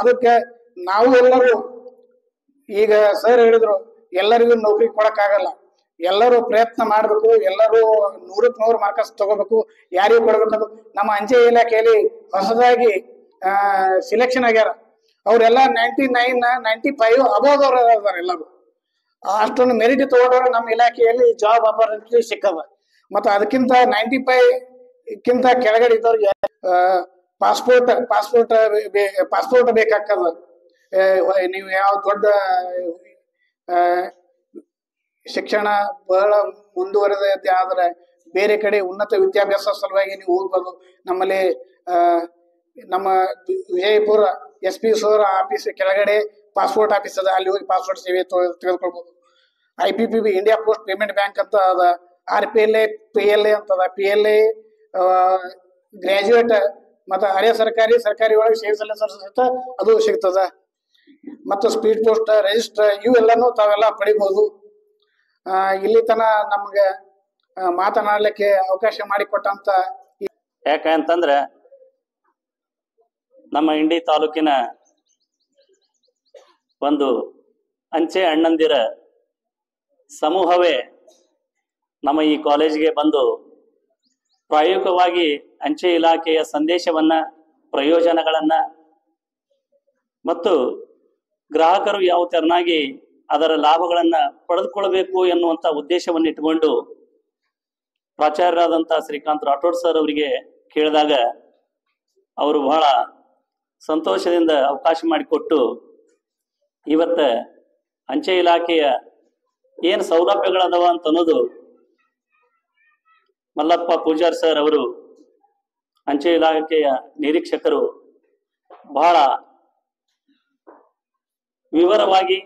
ಅದಕ್ಕೆ ನಾವು ಎಲ್ಲರೂ ಈಗ ಸರ್ ಹೇಳಿದ್ರು ಎಲ್ಲರಿಗೂ ನೌಕರಿ ಕೊಡಕ್ಕಾಗಲ್ಲ, ಎಲ್ಲರೂ ಪ್ರಯತ್ನ ಮಾಡ್ಬೇಕು, ಎಲ್ಲರೂ 100ಕ್ಕೆ 100 ಮಾರ್ಕ್ಸ್ ತಗೋಬೇಕು. ಯಾರಿಗೂ ಕೊಡ್ಬೇಕು. ನಮ್ಮ ಅಂಚೆ ಇಲಾಖೆಯಲ್ಲಿ ಹೊಸದಾಗಿ ಸಿಲೆಕ್ಷನ್ ಆಗ್ಯಾರ, ಅವ್ರೆಲ್ಲ 99, 95 ಅಬೋದವ್ರು ಅದಾರ. ಎಲ್ಲರೂ ಅಷ್ಟೊಂದು ಮೆರಿಟ್ ತಗೊಂಡವ್ರು ನಮ್ಮ ಇಲಾಖೆಯಲ್ಲಿ ಜಾಬ್ ಆಪರ್ಚುನಿಟಿ ಸಿಕ್ಕದ. ಮತ್ತು ಅದಕ್ಕಿಂತ 95ಕ್ಕಿಂತ ಕೆಳಗಡೆ ಇದ್ದವ್ರಿಗೆ ಪಾಸ್ಪೋರ್ಟ್ ಬೇಕಾಗ್ತದ. ನೀವು ಯಾವ ದೊಡ್ಡ ಶಿಕ್ಷಣ ಬಹಳ ಮುಂದುವರೆದ ಆದ್ರೆ ಬೇರೆ ಕಡೆ ಉನ್ನತ ವಿದ್ಯಾಭ್ಯಾಸ ಸಲುವಾಗಿ ನೀವು ಹೋಗ್ಬೋದು. ನಮ್ಮಲ್ಲಿ ನಮ್ಮ ವಿಜಯಪುರ SP ಸರ್ ಆಫೀಸ್ ಕೆಳಗಡೆ ಪಾಸ್ಪೋರ್ಟ್ ಆಫೀಸ್ ಅದ, ಅಲ್ಲಿ ಹೋಗಿ ಪಾಸ್ಪೋರ್ಟ್ ಸೇವೆ ತೆಗೆದುಕೊಳ್ಬಹುದು. IPPB India post payment bank ಅಂತ ಅದ, RPLA PLA ಅಂತ ಅದ, PLA ಗ್ರಾಜುಯೇಟ್ ಮತ್ತು ಹಳೆ ಸರ್ಕಾರಿ ಒಳಗೆ ಸೇವೆ ಸಲ್ಲಿಸ ಅದು ಸಿಗ್ತದ. ಮತ್ತು ಸ್ಪೀಡ್ ಪೋಸ್ಟ್ ರಿಜಿಸ್ಟರ್ ಇವೆಲ್ಲಾನು ತಾವೆಲ್ಲ ಪಡಿಬಹುದು. ಇಲ್ಲಿ ತನ ನಮ್ಗೆ ಮಾತನಾಡ್ಲಿಕ್ಕೆ ಅವಕಾಶ ಮಾಡಿಕೊಟ್ಟಂತ, ಯಾಕಂತಂದ್ರೆ ನಮ್ಮ ಇಂಡಿ ತಾಲೂಕಿನ ಒಂದು ಅಂಚೆ ಅಣ್ಣಂದಿರ ಸಮೂಹವೇ ನಮ್ಮ ಈ ಕಾಲೇಜಿಗೆ ಬಂದು ಪ್ರಾಯೋಗಿಕವಾಗಿ ಅಂಚೆ ಇಲಾಖೆಯ ಸಂದೇಶವನ್ನ, ಪ್ರಯೋಜನಗಳನ್ನ ಮತ್ತು ಗ್ರಾಹಕರು ಯಾವ ತೆರನಾಗಿ ಅದರ ಲಾಭಗಳನ್ನ ಪಡೆದುಕೊಳ್ಳಬೇಕು ಎನ್ನುವಂತ ಉದ್ದೇಶವನ್ನು ಇಟ್ಟುಕೊಂಡು ಪ್ರಾಚಾರ್ಯರಾದಂತಹ ಶ್ರೀಕಾಂತ್ ರಾಠೋಡ್ ಸರ್ ಅವರಿಗೆ ಕೇಳಿದಾಗ ಅವರು ಬಹಳ ಸಂತೋಷದಿಂದ ಅವಕಾಶ ಮಾಡಿಕೊಟ್ಟು ಇವತ್ತ ಅಂಚೆ ಇಲಾಖೆಯ ಏನು ಸೌಲಭ್ಯಗಳದವ ಅಂತ ಅನ್ನೋದು ಮಲ್ಲಪ್ಪ ಪೂಜಾರ್ ಸರ್ ಅವರು ಅಂಚೆ ಇಲಾಖೆಯ ನಿರೀಕ್ಷಕರು ಬಹಳ ವಿವರವಾಗಿ,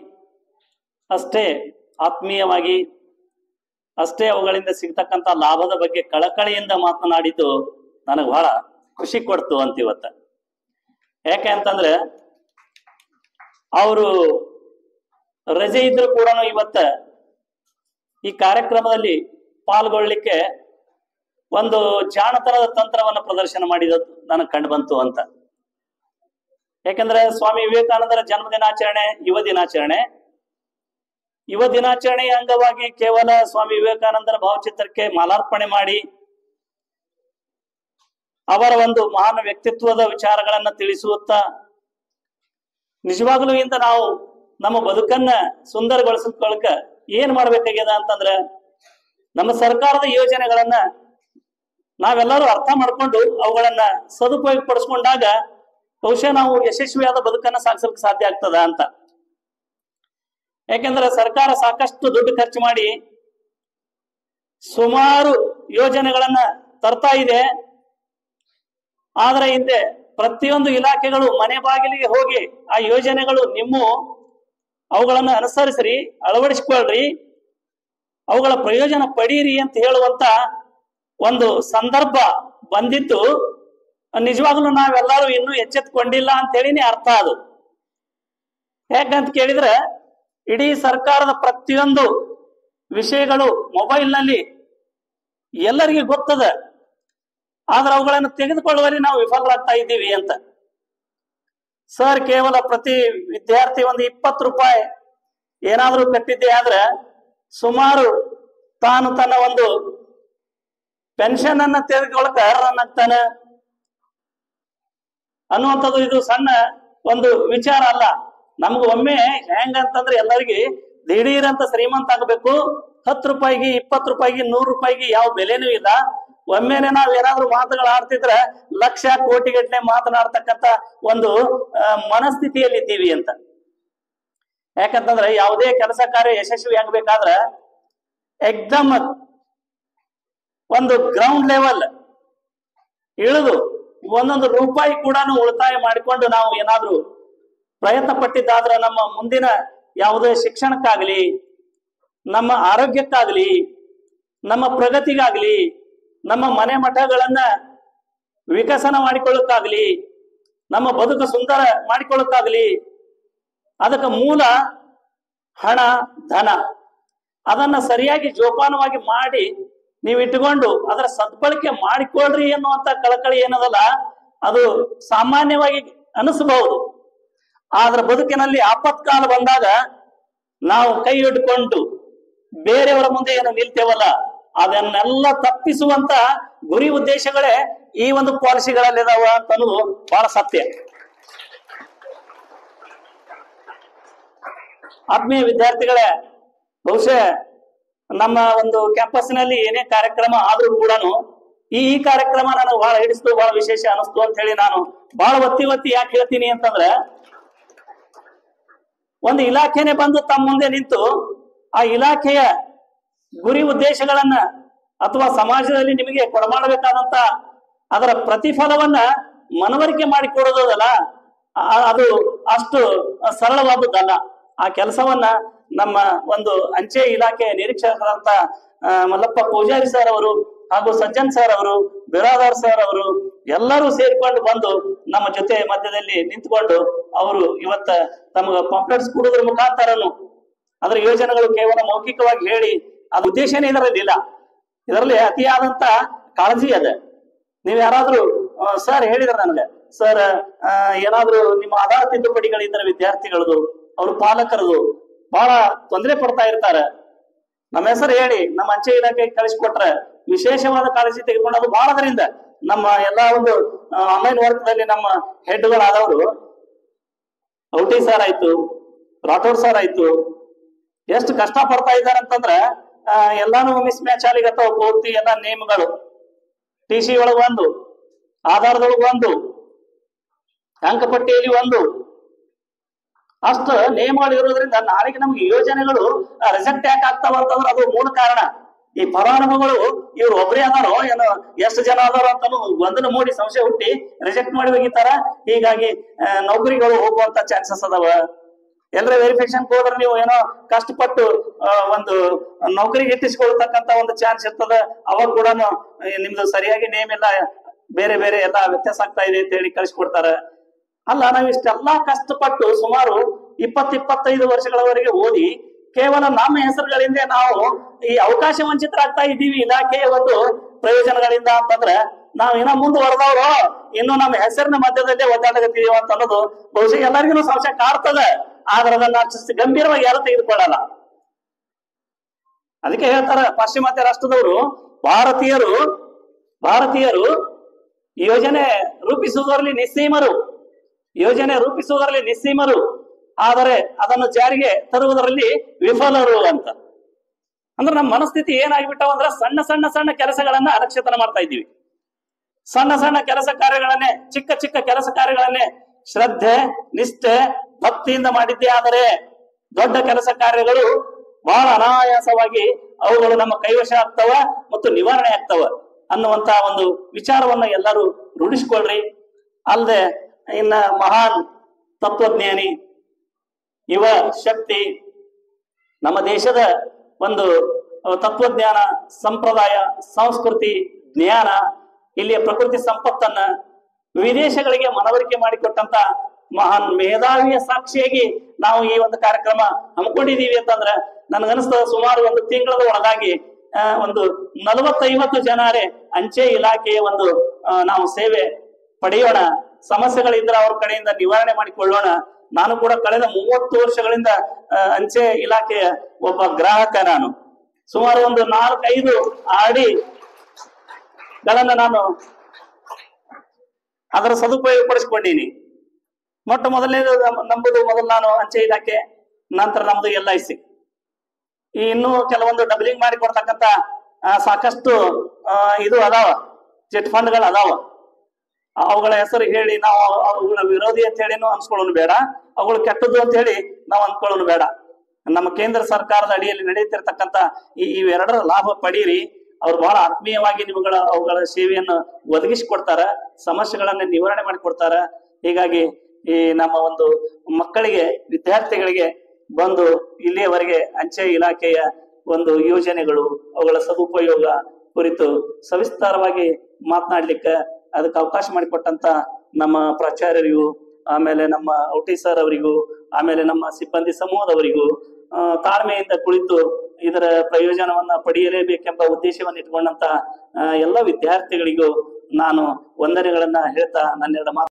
ಅಷ್ಟೇ ಆತ್ಮೀಯವಾಗಿ, ಅಷ್ಟೇ ಅವುಗಳಿಂದ ಸಿಗ್ತಕ್ಕಂಥ ಲಾಭದ ಬಗ್ಗೆ ಕಳಕಳಿಯಿಂದ ಮಾತನಾಡಿದ್ದು ನನಗೆ ಬಹಳ ಖುಷಿ ಕೊಡ್ತು ಅಂತ ಇವತ್ತ. ಯಾಕೆ ಅಂತಂದ್ರೆ ಅವರು ರಜೆ ಇದ್ರು ಕೂಡ ಇವತ್ತ ಈ ಕಾರ್ಯಕ್ರಮದಲ್ಲಿ ಪಾಲ್ಗೊಳ್ಳಿಕ್ಕೆ ಒಂದು ಜಾಣತನದ ತಂತ್ರವನ್ನು ಪ್ರದರ್ಶನ ಮಾಡಿದ್ದು ನನಗೆ ಕಂಡು ಬಂತು ಅಂತ. ಯಾಕಂದ್ರೆ ಸ್ವಾಮಿ ವಿವೇಕಾನಂದರ ಜನ್ಮ ದಿನಾಚರಣೆ ಯುವ ದಿನಾಚರಣೆಯ ಅಂಗವಾಗಿ ಕೇವಲ ಸ್ವಾಮಿ ವಿವೇಕಾನಂದರ ಭಾವಚಿತ್ರಕ್ಕೆ ಮಾಲಾರ್ಪಣೆ ಮಾಡಿ ಅವರ ಒಂದು ಮಹಾನ್ ವ್ಯಕ್ತಿತ್ವದ ವಿಚಾರಗಳನ್ನ ತಿಳಿಸುತ್ತಾ ನಿಜವಾಗ್ಲೂ ಇಂದ ನಾವು ನಮ್ಮ ಬದುಕನ್ನ ಸುಂದರಗೊಳಿಸ್ಕೊಳಕ ಏನ್ ಮಾಡ್ಬೇಕಾಗ್ಯದ ಅಂತಂದ್ರೆ ನಮ್ಮ ಸರ್ಕಾರದ ಯೋಜನೆಗಳನ್ನ ನಾವೆಲ್ಲರೂ ಅರ್ಥ ಮಾಡ್ಕೊಂಡು ಅವುಗಳನ್ನ ಸದುಪಯೋಗ ಪಡಿಸ್ಕೊಂಡಾಗ ಬಹುಶಃ ನಾವು ಯಶಸ್ವಿಯಾದ ಬದುಕನ್ನ ಸಾಗಿಸಲಿಕ್ಕೆ ಸಾಧ್ಯ ಆಗ್ತದ ಅಂತ. ಯಾಕೆಂದ್ರೆ ಸರ್ಕಾರ ಸಾಕಷ್ಟು ದುಡ್ಡು ಖರ್ಚು ಮಾಡಿ ಸುಮಾರು ಯೋಜನೆಗಳನ್ನ ತರ್ತಾ ಇದೆ. ಆದ್ರೆ ಹಿಂದೆ ಪ್ರತಿಯೊಂದು ಇಲಾಖೆಗಳು ಮನೆ ಬಾಗಿಲಿಗೆ ಹೋಗಿ ಆ ಯೋಜನೆಗಳು ಅವುಗಳನ್ನ ಅನುಸರಿಸ್ರಿ, ಅಳವಡಿಸಿಕೊಳ್ಳ್ರಿ, ಅವುಗಳ ಪ್ರಯೋಜನ ಪಡೀರಿ ಅಂತ ಹೇಳುವಂತ ಒಂದು ಸಂದರ್ಭ ಬಂದಿತ್ತು. ನಿಜವಾಗ್ಲೂ ನಾವೆಲ್ಲರೂ ಇನ್ನೂ ಎಚ್ಚೆತ್ಕೊಂಡಿಲ್ಲ ಅಂತ ಹೇಳಿನೇ ಅರ್ಥ. ಅದು ಯಾಕಂತ ಕೇಳಿದ್ರೆ ಇಡೀ ಸರ್ಕಾರದ ಪ್ರತಿಯೊಂದು ವಿಷಯಗಳು ಮೊಬೈಲ್ನಲ್ಲಿ ಎಲ್ಲರಿಗೂ ಗೊತ್ತದ, ಆದ್ರೆ ಅವುಗಳನ್ನು ತೆಗೆದುಕೊಳ್ಳುವಲ್ಲಿ ನಾವು ವಿಫಲರಾಗ್ತಾ ಇದ್ದೀವಿ ಅಂತ. ಸರ್ ಕೇವಲ ಪ್ರತಿ ವಿದ್ಯಾರ್ಥಿ ಒಂದು 20 ರೂಪಾಯಿ ಏನಾದ್ರೂ ಕಟ್ಟಿದ್ದೆ ಆದ್ರೆ ಸುಮಾರು ತಾನು ತನ್ನ ಒಂದು ಪೆನ್ಷನ್ ಅನ್ನ ತೆಗೆದುಕೊಳ್ಳಕ ಅರ್ಹನಾಗ್ತಾನೆ ಅನ್ನುವಂಥದ್ದು ಇದು ಸಣ್ಣ ಒಂದು ವಿಚಾರ ಅಲ್ಲ. ನಮ್ಗೆ ಒಮ್ಮೆ ಹೆಂಗಂತಂದ್ರೆ ಎಲ್ಲರಿಗೆ ದಿಢೀರಂತ ಶ್ರೀಮಂತ ಆಗಬೇಕು, 10 ರೂಪಾಯಿಗೆ 20 ರೂಪಾಯಿಗೆ 100 ರೂಪಾಯಿಗೆ ಯಾವ ಬೆಲೆನೂ ಇಲ್ಲ. ಒಮ್ಮೆನೆ ನಾವ್ ಏನಾದ್ರೂ ಮಾತುಗಳು ಆಡ್ತಿದ್ರೆ ಲಕ್ಷ ಕೋಟಿಗಟ್ಟಲೆ ಮಾತನಾಡ್ತಕ್ಕಂಥ ಒಂದು ಮನಸ್ಥಿತಿಯಲ್ಲಿ ಇದ್ದೀವಿ ಅಂತ. ಯಾಕಂತಂದ್ರೆ ಯಾವುದೇ ಕೆಲಸ ಕಾರ್ಯ ಯಶಸ್ವಿ ಆಗ್ಬೇಕಾದ್ರೆ ಎಕ್ದಮ್ ಒಂದು ಗ್ರೌಂಡ್ ಲೆವೆಲ್ ಇಳಿದು ಒಂದೊಂದು ರೂಪಾಯಿ ಕೂಡ ಉಳಿತಾಯ ಮಾಡಿಕೊಂಡು ನಾವು ಏನಾದ್ರೂ ಪ್ರಯತ್ನ ಪಟ್ಟಿದ್ದಾದ್ರೆ ನಮ್ಮ ಮುಂದಿನ ಯಾವುದೇ ಶಿಕ್ಷಣಕ್ಕಾಗ್ಲಿ, ನಮ್ಮ ಆರೋಗ್ಯಕ್ಕಾಗ್ಲಿ, ನಮ್ಮ ಪ್ರಗತಿಗಾಗ್ಲಿ, ನಮ್ಮ ಮನೆ ಮಠಗಳನ್ನ ವಿಕಸನ ಮಾಡಿಕೊಳ್ಳಕ್ಕಾಗ್ಲಿ, ನಮ್ಮ ಬದುಕು ಸುಂದರ ಮಾಡಿಕೊಳ್ಳಕ್ಕಾಗ್ಲಿ ಅದಕ್ಕೆ ಮೂಲ ಹಣ, ಧನ. ಅದನ್ನ ಸರಿಯಾಗಿ ಜೋಪಾನವಾಗಿ ಮಾಡಿ ನೀವು ಇಟ್ಟುಕೊಂಡು ಅದರ ಸದ್ಬಳಕೆ ಮಾಡಿಕೊಳ್ಳ್ರಿ ಎನ್ನುವಂತ ಕಳಕಳಿ ಏನದಲ್ಲ ಅದು ಸಾಮಾನ್ಯವಾಗಿ ಅನಿಸಬಹುದು. ಆದ್ರ ಬದುಕಿನಲ್ಲಿ ಆಪತ್ಕಾಲ ಬಂದಾಗ ನಾವು ಕೈ ಹಿಡ್ಕೊಂಡು ಬೇರೆಯವರ ಮುಂದೆ ಏನು ನಿಲ್ತೇವಲ್ಲ ಅದನ್ನೆಲ್ಲ ತಪ್ಪಿಸುವಂತ ಗುರಿ ಉದ್ದೇಶಗಳೇ ಈ ಒಂದು ಪಾಲಿಸಿಗಳಲ್ಲಿ ಇದಾವ ಅಂತ ಅನ್ನೋದು ಬಹಳ ಸತ್ಯ. ಆತ್ಮೀಯ ವಿದ್ಯಾರ್ಥಿಗಳೇ, ಬಹುಶಃ ನಮ್ಮ ಒಂದು ಕ್ಯಾಂಪಸ್ನಲ್ಲಿ ಏನೇ ಕಾರ್ಯಕ್ರಮ ಆದ್ರೂ ಕೂಡ ಈ ಕಾರ್ಯಕ್ರಮ ನನಗೆ ಬಹಳ ಹಿಡಿಸ್ತು, ಬಹಳ ವಿಶೇಷ ಅನಿಸ್ತು ಅಂತ ಹೇಳಿ ನಾನು ಬಹಳ ಒತ್ತಿ ಯಾಕೆ ಹೇಳ್ತೀನಿ ಅಂತಂದ್ರೆ ಒಂದು ಇಲಾಖೆನೆ ಬಂದು ತಮ್ಮ ಮುಂದೆ ನಿಂತು ಆ ಇಲಾಖೆಯ ಗುರಿ ಉದ್ದೇಶಗಳನ್ನ ಅಥವಾ ಸಮಾಜದಲ್ಲಿ ನಿಮಗೆ ಕೊಡಮಾಡಬೇಕಾದಂತ ಅದರ ಪ್ರತಿಫಲವನ್ನ ಮನವರಿಕೆ ಮಾಡಿಕೊಡೋದಲ್ಲ ಅದು ಅಷ್ಟು ಸರಳವಾದದ್ದಲ್ಲ. ಆ ಕೆಲಸವನ್ನ ನಮ್ಮ ಒಂದು ಅಂಚೆ ಇಲಾಖೆ ನಿರೀಕ್ಷಕರಂತ ಮಲ್ಲಪ್ಪ ಪೂಜಾರಿ ಸರ್ ಅವರು ಹಾಗೂ ಸಜ್ಜನ್ ಸರ್ ಅವರು, ಬಿರಾದಾರ್ ಸರ್ ಅವರು ಎಲ್ಲರೂ ಸೇರ್ಕೊಂಡು ಬಂದು ನಮ್ಮ ಜೊತೆ ಮಧ್ಯದಲ್ಲಿ ನಿಂತ್ಕೊಂಡು ಅವರು ಇವತ್ತ ತಮಗೆ ಪಾಂಪ್ಲೆಟ್ಸ್ ಕೊಡುವುದರ ಮುಖಾಂತರನು ಅದರ ಯೋಜನೆಗಳು ಕೇವಲ ಮೌಖಿಕವಾಗಿ ಹೇಳಿ ಅದ್ರ ಉದ್ದೇಶನೇ ಇದರಲ್ಲಿ ಇಲ್ಲ. ಇದರಲ್ಲಿ ಅತಿಯಾದಂತ ಕಾಳಜಿ ಅದ. ನೀವ್ ಯಾರಾದ್ರೂ ಸರ್ ಹೇಳಿದ್ರ ನನಗೆ, ಸರ್ ಏನಾದ್ರೂ ನಿಮ್ಮ ಆಧಾರ್ ತಿದ್ದುಪಡಿಗಳಿದ್ರೆ ವಿದ್ಯಾರ್ಥಿಗಳದು ಅವ್ರ ಪಾಲಕರದು ಬಹಳ ತೊಂದರೆ ಪಡ್ತಾ ಇರ್ತಾರೆ, ನಮ್ಮ ಹೆಸರು ಹೇಳಿ ನಮ್ಮ ಅಂಚೆ ಇಲಾಖೆಗೆ ಕಳಿಸ್ಕೊಟ್ರೆ ವಿಶೇಷವಾದ ಕಾಳಜಿ ತೆಗೆದುಕೊಂಡು ಬಹಳದರಿಂದ ನಮ್ಮ ಎಲ್ಲಾ ಒಂದು ಆನ್ಲೈನ್ ವರ್ಕ್ ನಲ್ಲಿ ನಮ್ಮ ಹೆಡ್ಗಳಾದವರು ಔಟಿ ಸರ್ ಆಯ್ತು, ರಾಠೋಡ್ ಸರ್ ಆಯ್ತು, ಎಷ್ಟು ಕಷ್ಟ ಪಡ್ತಾ ಇದ್ದಾರೆ ಅಂತಂದ್ರೆ ಎಲ್ಲಾನು ಮಿಸ್ ಮ್ಯಾಚ್ ಆಗ್ಲಿಗತ್ತವ. ಪೂರ್ತಿ ಎಲ್ಲ ನೇಮ್ಗಳು ಟಿ ಸಿ ಒಳಗೆ ಒಂದು, ಆಧಾರದೊಳಗೆ ಒಂದು, ಅಂಕಪಟ್ಟಿಯಲ್ಲಿ ಒಂದು, ಅಷ್ಟು ನೇಮಗಳು ಇರೋದ್ರಿಂದ ನಾಳೆಗೆ ನಮ್ಗೆ ಯೋಜನೆಗಳು ರಿಜೆಕ್ಟ್ ಯಾಕೆ ಆಗ್ತಾವ ಅಂತಂದ್ರೆ ಅದು ಮೂಲ ಕಾರಣ. ಈ ಫಲಾನುಭವಿಗಳು ಇವ್ರು ಒಬ್ಬರೇ ಅದಾರೋ ಏನೋ ಎಷ್ಟು ಜನ ಅದಾರೋ ಅಂತ ಗೊಂದಲ ಮೂಡಿ ಸಂಶಯ ಹುಟ್ಟಿ ರಿಜೆಕ್ಟ್ ಮಾಡಿ ಹೋಗಿತಾರ. ಹೀಗಾಗಿ ನೌಕರಿಗಳು ಹೋಗುವಂತ ಚಾನ್ಸಸ್ ಅದಾವ. ಎಲ್ಲರ ವೆರಿಫಿಕೇಶನ್ ಹೋದ್ರೆ ನೀವು ಏನೋ ಕಷ್ಟಪಟ್ಟು ಒಂದು ನೌಕರಿಗೆ ಇಟ್ಟಿಸ್ಕೊಳ್ತಕ್ಕಂತ ಒಂದು ಚಾನ್ಸ್ ಇರ್ತದ. ಅವಾಗ ಕೂಡ ನಿಮ್ದು ಸರಿಯಾಗಿ ನೇಮ್ ಎಲ್ಲ ಬೇರೆ ಬೇರೆ ಎಲ್ಲ ವ್ಯತ್ಯಾಸ ಆಗ್ತಾ ಇದೆ ಅಂತ ಹೇಳಿ ಕಳಿಸ್ಕೊಡ್ತಾರ. ಅಲ್ಲ, ನಾವ್ ಇಷ್ಟೆಲ್ಲಾ ಕಷ್ಟಪಟ್ಟು ಸುಮಾರು 20-25 ವರ್ಷಗಳವರೆಗೆ ಓದಿ ಕೇವಲ ನಮ್ಮ ಹೆಸರುಗಳಿಂದ ನಾವು ಈ ಅವಕಾಶ ವಂಚಿತರಾಗ್ತಾ ಇದ್ದೀವಿ ಇಲಾಖೆಯ ಒಂದು ಪ್ರಯೋಜನಗಳಿಂದ ಅಂತಂದ್ರೆ ನಾವ್ ಇನ್ನ ಮುಂದುವರೆದವ್ರು ಇನ್ನು ನಮ್ಮ ಹೆಸರಿನ ಮಧ್ಯದಲ್ಲೇ ಒದ್ದಾಡಕತ್ತೀವಿ ಅಂತ ಅನ್ನೋದು ಬಹುಶಃ ಎಲ್ಲರಿಗೂ ಸಂಶಯ ಕಾಡ್ತದೆ. ಆದ್ರೆ ಅದನ್ನ ಅಷ್ಟು ಗಂಭೀರವಾಗಿ ಯಾರು ತೆಗೆದುಕೊಳ್ಳಲ್ಲ. ಅದಕ್ಕೆ ಹೇಳ್ತಾರ ಪಾಶ್ಚಿಮಾತ್ಯ ರಾಷ್ಟ್ರದವರು ಭಾರತೀಯರು ಯೋಜನೆ ರೂಪಿಸುವುದರಲ್ಲಿ ನಿಸ್ಸೀಮರು, ಆದರೆ ಅದನ್ನು ಜಾರಿಗೆ ತರುವುದರಲ್ಲಿ ವಿಫಲರು ಅಂತ. ಅಂದ್ರೆ ನಮ್ಮ ಮನಸ್ಥಿತಿ ಏನಾಗ್ಬಿಟ್ಟವ ಅಂದ್ರೆ ಸಣ್ಣ ಸಣ್ಣ ಸಣ್ಣ ಕೆಲಸಗಳನ್ನ ಅರಕ್ಷಿತನ ಮಾಡ್ತಾ ಇದ್ದೀವಿ. ಸಣ್ಣ ಸಣ್ಣ ಕೆಲಸ ಕಾರ್ಯಗಳನ್ನೇ, ಚಿಕ್ಕ ಚಿಕ್ಕ ಕೆಲಸ ಕಾರ್ಯಗಳನ್ನೇ ಶ್ರದ್ಧೆ, ನಿಷ್ಠೆ, ಭಕ್ತಿಯಿಂದ ಮಾಡಿದ್ದೇ ಆದರೆ ದೊಡ್ಡ ಕೆಲಸ ಕಾರ್ಯಗಳು ಬಹಳ ಅನಾಯಾಸವಾಗಿ ಅವುಗಳು ನಮ್ಮ ಕೈವಶ ಆಗ್ತವ ಮತ್ತು ನಿವಾರಣೆ ಆಗ್ತವ ಅನ್ನುವಂತ ಒಂದು ವಿಚಾರವನ್ನ ಎಲ್ಲರೂ ರೂಢಿಸ್ಕೊಳ್ರಿ. ಅಲ್ಲದೆ ಇನ್ನ ಮಹಾನ್ ತತ್ವಜ್ಞಾನಿ, ಯುವ ಶಕ್ತಿ, ನಮ್ಮ ದೇಶದ ಒಂದು ತತ್ವಜ್ಞಾನ, ಸಂಪ್ರದಾಯ, ಸಂಸ್ಕೃತಿ, ಜ್ಞಾನ, ಇಲ್ಲಿಯ ಪ್ರಕೃತಿ ಸಂಪತ್ತನ್ನ ವಿದೇಶಗಳಿಗೆ ಮನವರಿಕೆ ಮಾಡಿಕೊಟ್ಟಂತ ಮಹಾನ್ ಮೇಧಾವಿಯ ಸಾಕ್ಷಿಯಾಗಿ ನಾವು ಈ ಒಂದು ಕಾರ್ಯಕ್ರಮ ಹಮ್ಮಿಕೊಂಡಿದೀವಿ ಅಂತಂದ್ರೆ ನನ್ಗನ್ಸ್ತದ ಸುಮಾರು ಒಂದು ತಿಂಗಳ ಒಳಗಾಗಿ ಒಂದು 40-50 ಜನರೇ ಅಂಚೆ ಇಲಾಖೆಯ ಒಂದು ನಾವು ಸೇವೆ ಪಡೆಯೋಣ. ಸಮಸ್ಯೆಗಳಿದ್ರೆ ಅವ್ರ ಕಡೆಯಿಂದ ನಿವಾರಣೆ ಮಾಡಿಕೊಳ್ಳೋಣ. ನಾನು ಕೂಡ ಕಳೆದ 30 ವರ್ಷಗಳಿಂದ ಅಂಚೆ ಇಲಾಖೆಯ ಒಬ್ಬ ಗ್ರಾಹಕ. ನಾನು ಸುಮಾರು ಒಂದು 4-5 ಆಡಿ ಗಳನ್ನ ನಾನು ಅದರ ಸದುಪಯೋಗ ಪಡಿಸ್ಕೊಂಡೀನಿ. ಮೊಟ್ಟ ಮೊದಲನೇದು ನಂಬುದು ನಾನು ಅಂಚೆ ಇಲಾಖೆ, ನಂತರ ನಮ್ದು LIC. ಈ ಇನ್ನೂ ಕೆಲವೊಂದು ಡಬ್ಲಿಂಗ್ ಮಾಡಿ ಕೊಡ್ತಕ್ಕಂತ ಸಾಕಷ್ಟು ಇದು ಅದಾವ, ಚಿಟ್ ಫಂಡ್ಗಳು ಅದಾವ. ಅವುಗಳ ಹೆಸರು ಹೇಳಿ ನಾವು ಅವುಗಳ ವಿರೋಧಿ ಅಂತ ಹೇಳಿನೂ ಅನ್ಸ್ಕೊಳ್ಳೋನು ಬೇಡ, ಅವುಗಳು ಕೆಟ್ಟದ್ದು ಅಂತ ಹೇಳಿ ನಾವು ಅನ್ಕೊಳ್ಳೋನು ಬೇಡ. ನಮ್ಮ ಕೇಂದ್ರ ಸರ್ಕಾರದ ಅಡಿಯಲ್ಲಿ ನಡೆಯುತ್ತಿರ್ತಕ್ಕಂಥ ಇವೆರಡರ ಲಾಭ ಪಡೀರಿ. ಅವ್ರು ಬಹಳ ಆತ್ಮೀಯವಾಗಿ ಅವುಗಳ ಸೇವೆಯನ್ನು ಒದಗಿಸಿಕೊಡ್ತಾರ, ಸಮಸ್ಯೆಗಳನ್ನ ನಿವಾರಣೆ ಮಾಡಿಕೊಡ್ತಾರ. ಹೀಗಾಗಿ ಈ ನಮ್ಮ ಒಂದು ಮಕ್ಕಳಿಗೆ, ವಿದ್ಯಾರ್ಥಿಗಳಿಗೆ ಬಂದು ಇಲ್ಲಿಯವರೆಗೆ ಅಂಚೆ ಇಲಾಖೆಯ ಒಂದು ಯೋಜನೆಗಳು, ಅವುಗಳ ಸದುಪಯೋಗ ಕುರಿತು ಸವಿಸ್ತಾರವಾಗಿ ಮಾತನಾಡ್ಲಿಕ್ಕೆ ಅದಕ್ಕೆ ಅವಕಾಶ ಮಾಡಿಕೊಟ್ಟಂತ ನಮ್ಮ ಪ್ರಾಚಾರ್ಯರಿಗೂ, ಆಮೇಲೆ ನಮ್ಮ ಔಟಿ ಸರ್ ಅವರಿಗೂ, ಆಮೇಲೆ ನಮ್ಮ ಸಿಬ್ಬಂದಿ ಸಮೂಹದವರಿಗೂ ತಾಳ್ಮೆಯಿಂದ ಕುಳಿತು ಇದರ ಪ್ರಯೋಜನವನ್ನ ಪಡೆಯಲೇಬೇಕೆಂಬ ಉದ್ದೇಶವನ್ನು ಇಟ್ಕೊಂಡಂತ ಎಲ್ಲ ವಿದ್ಯಾರ್ಥಿಗಳಿಗೂ ನಾನು ವಂದನೆಗಳನ್ನ ಹೇಳ್ತಾ ನನ್ನೆರಡು ಮಾತು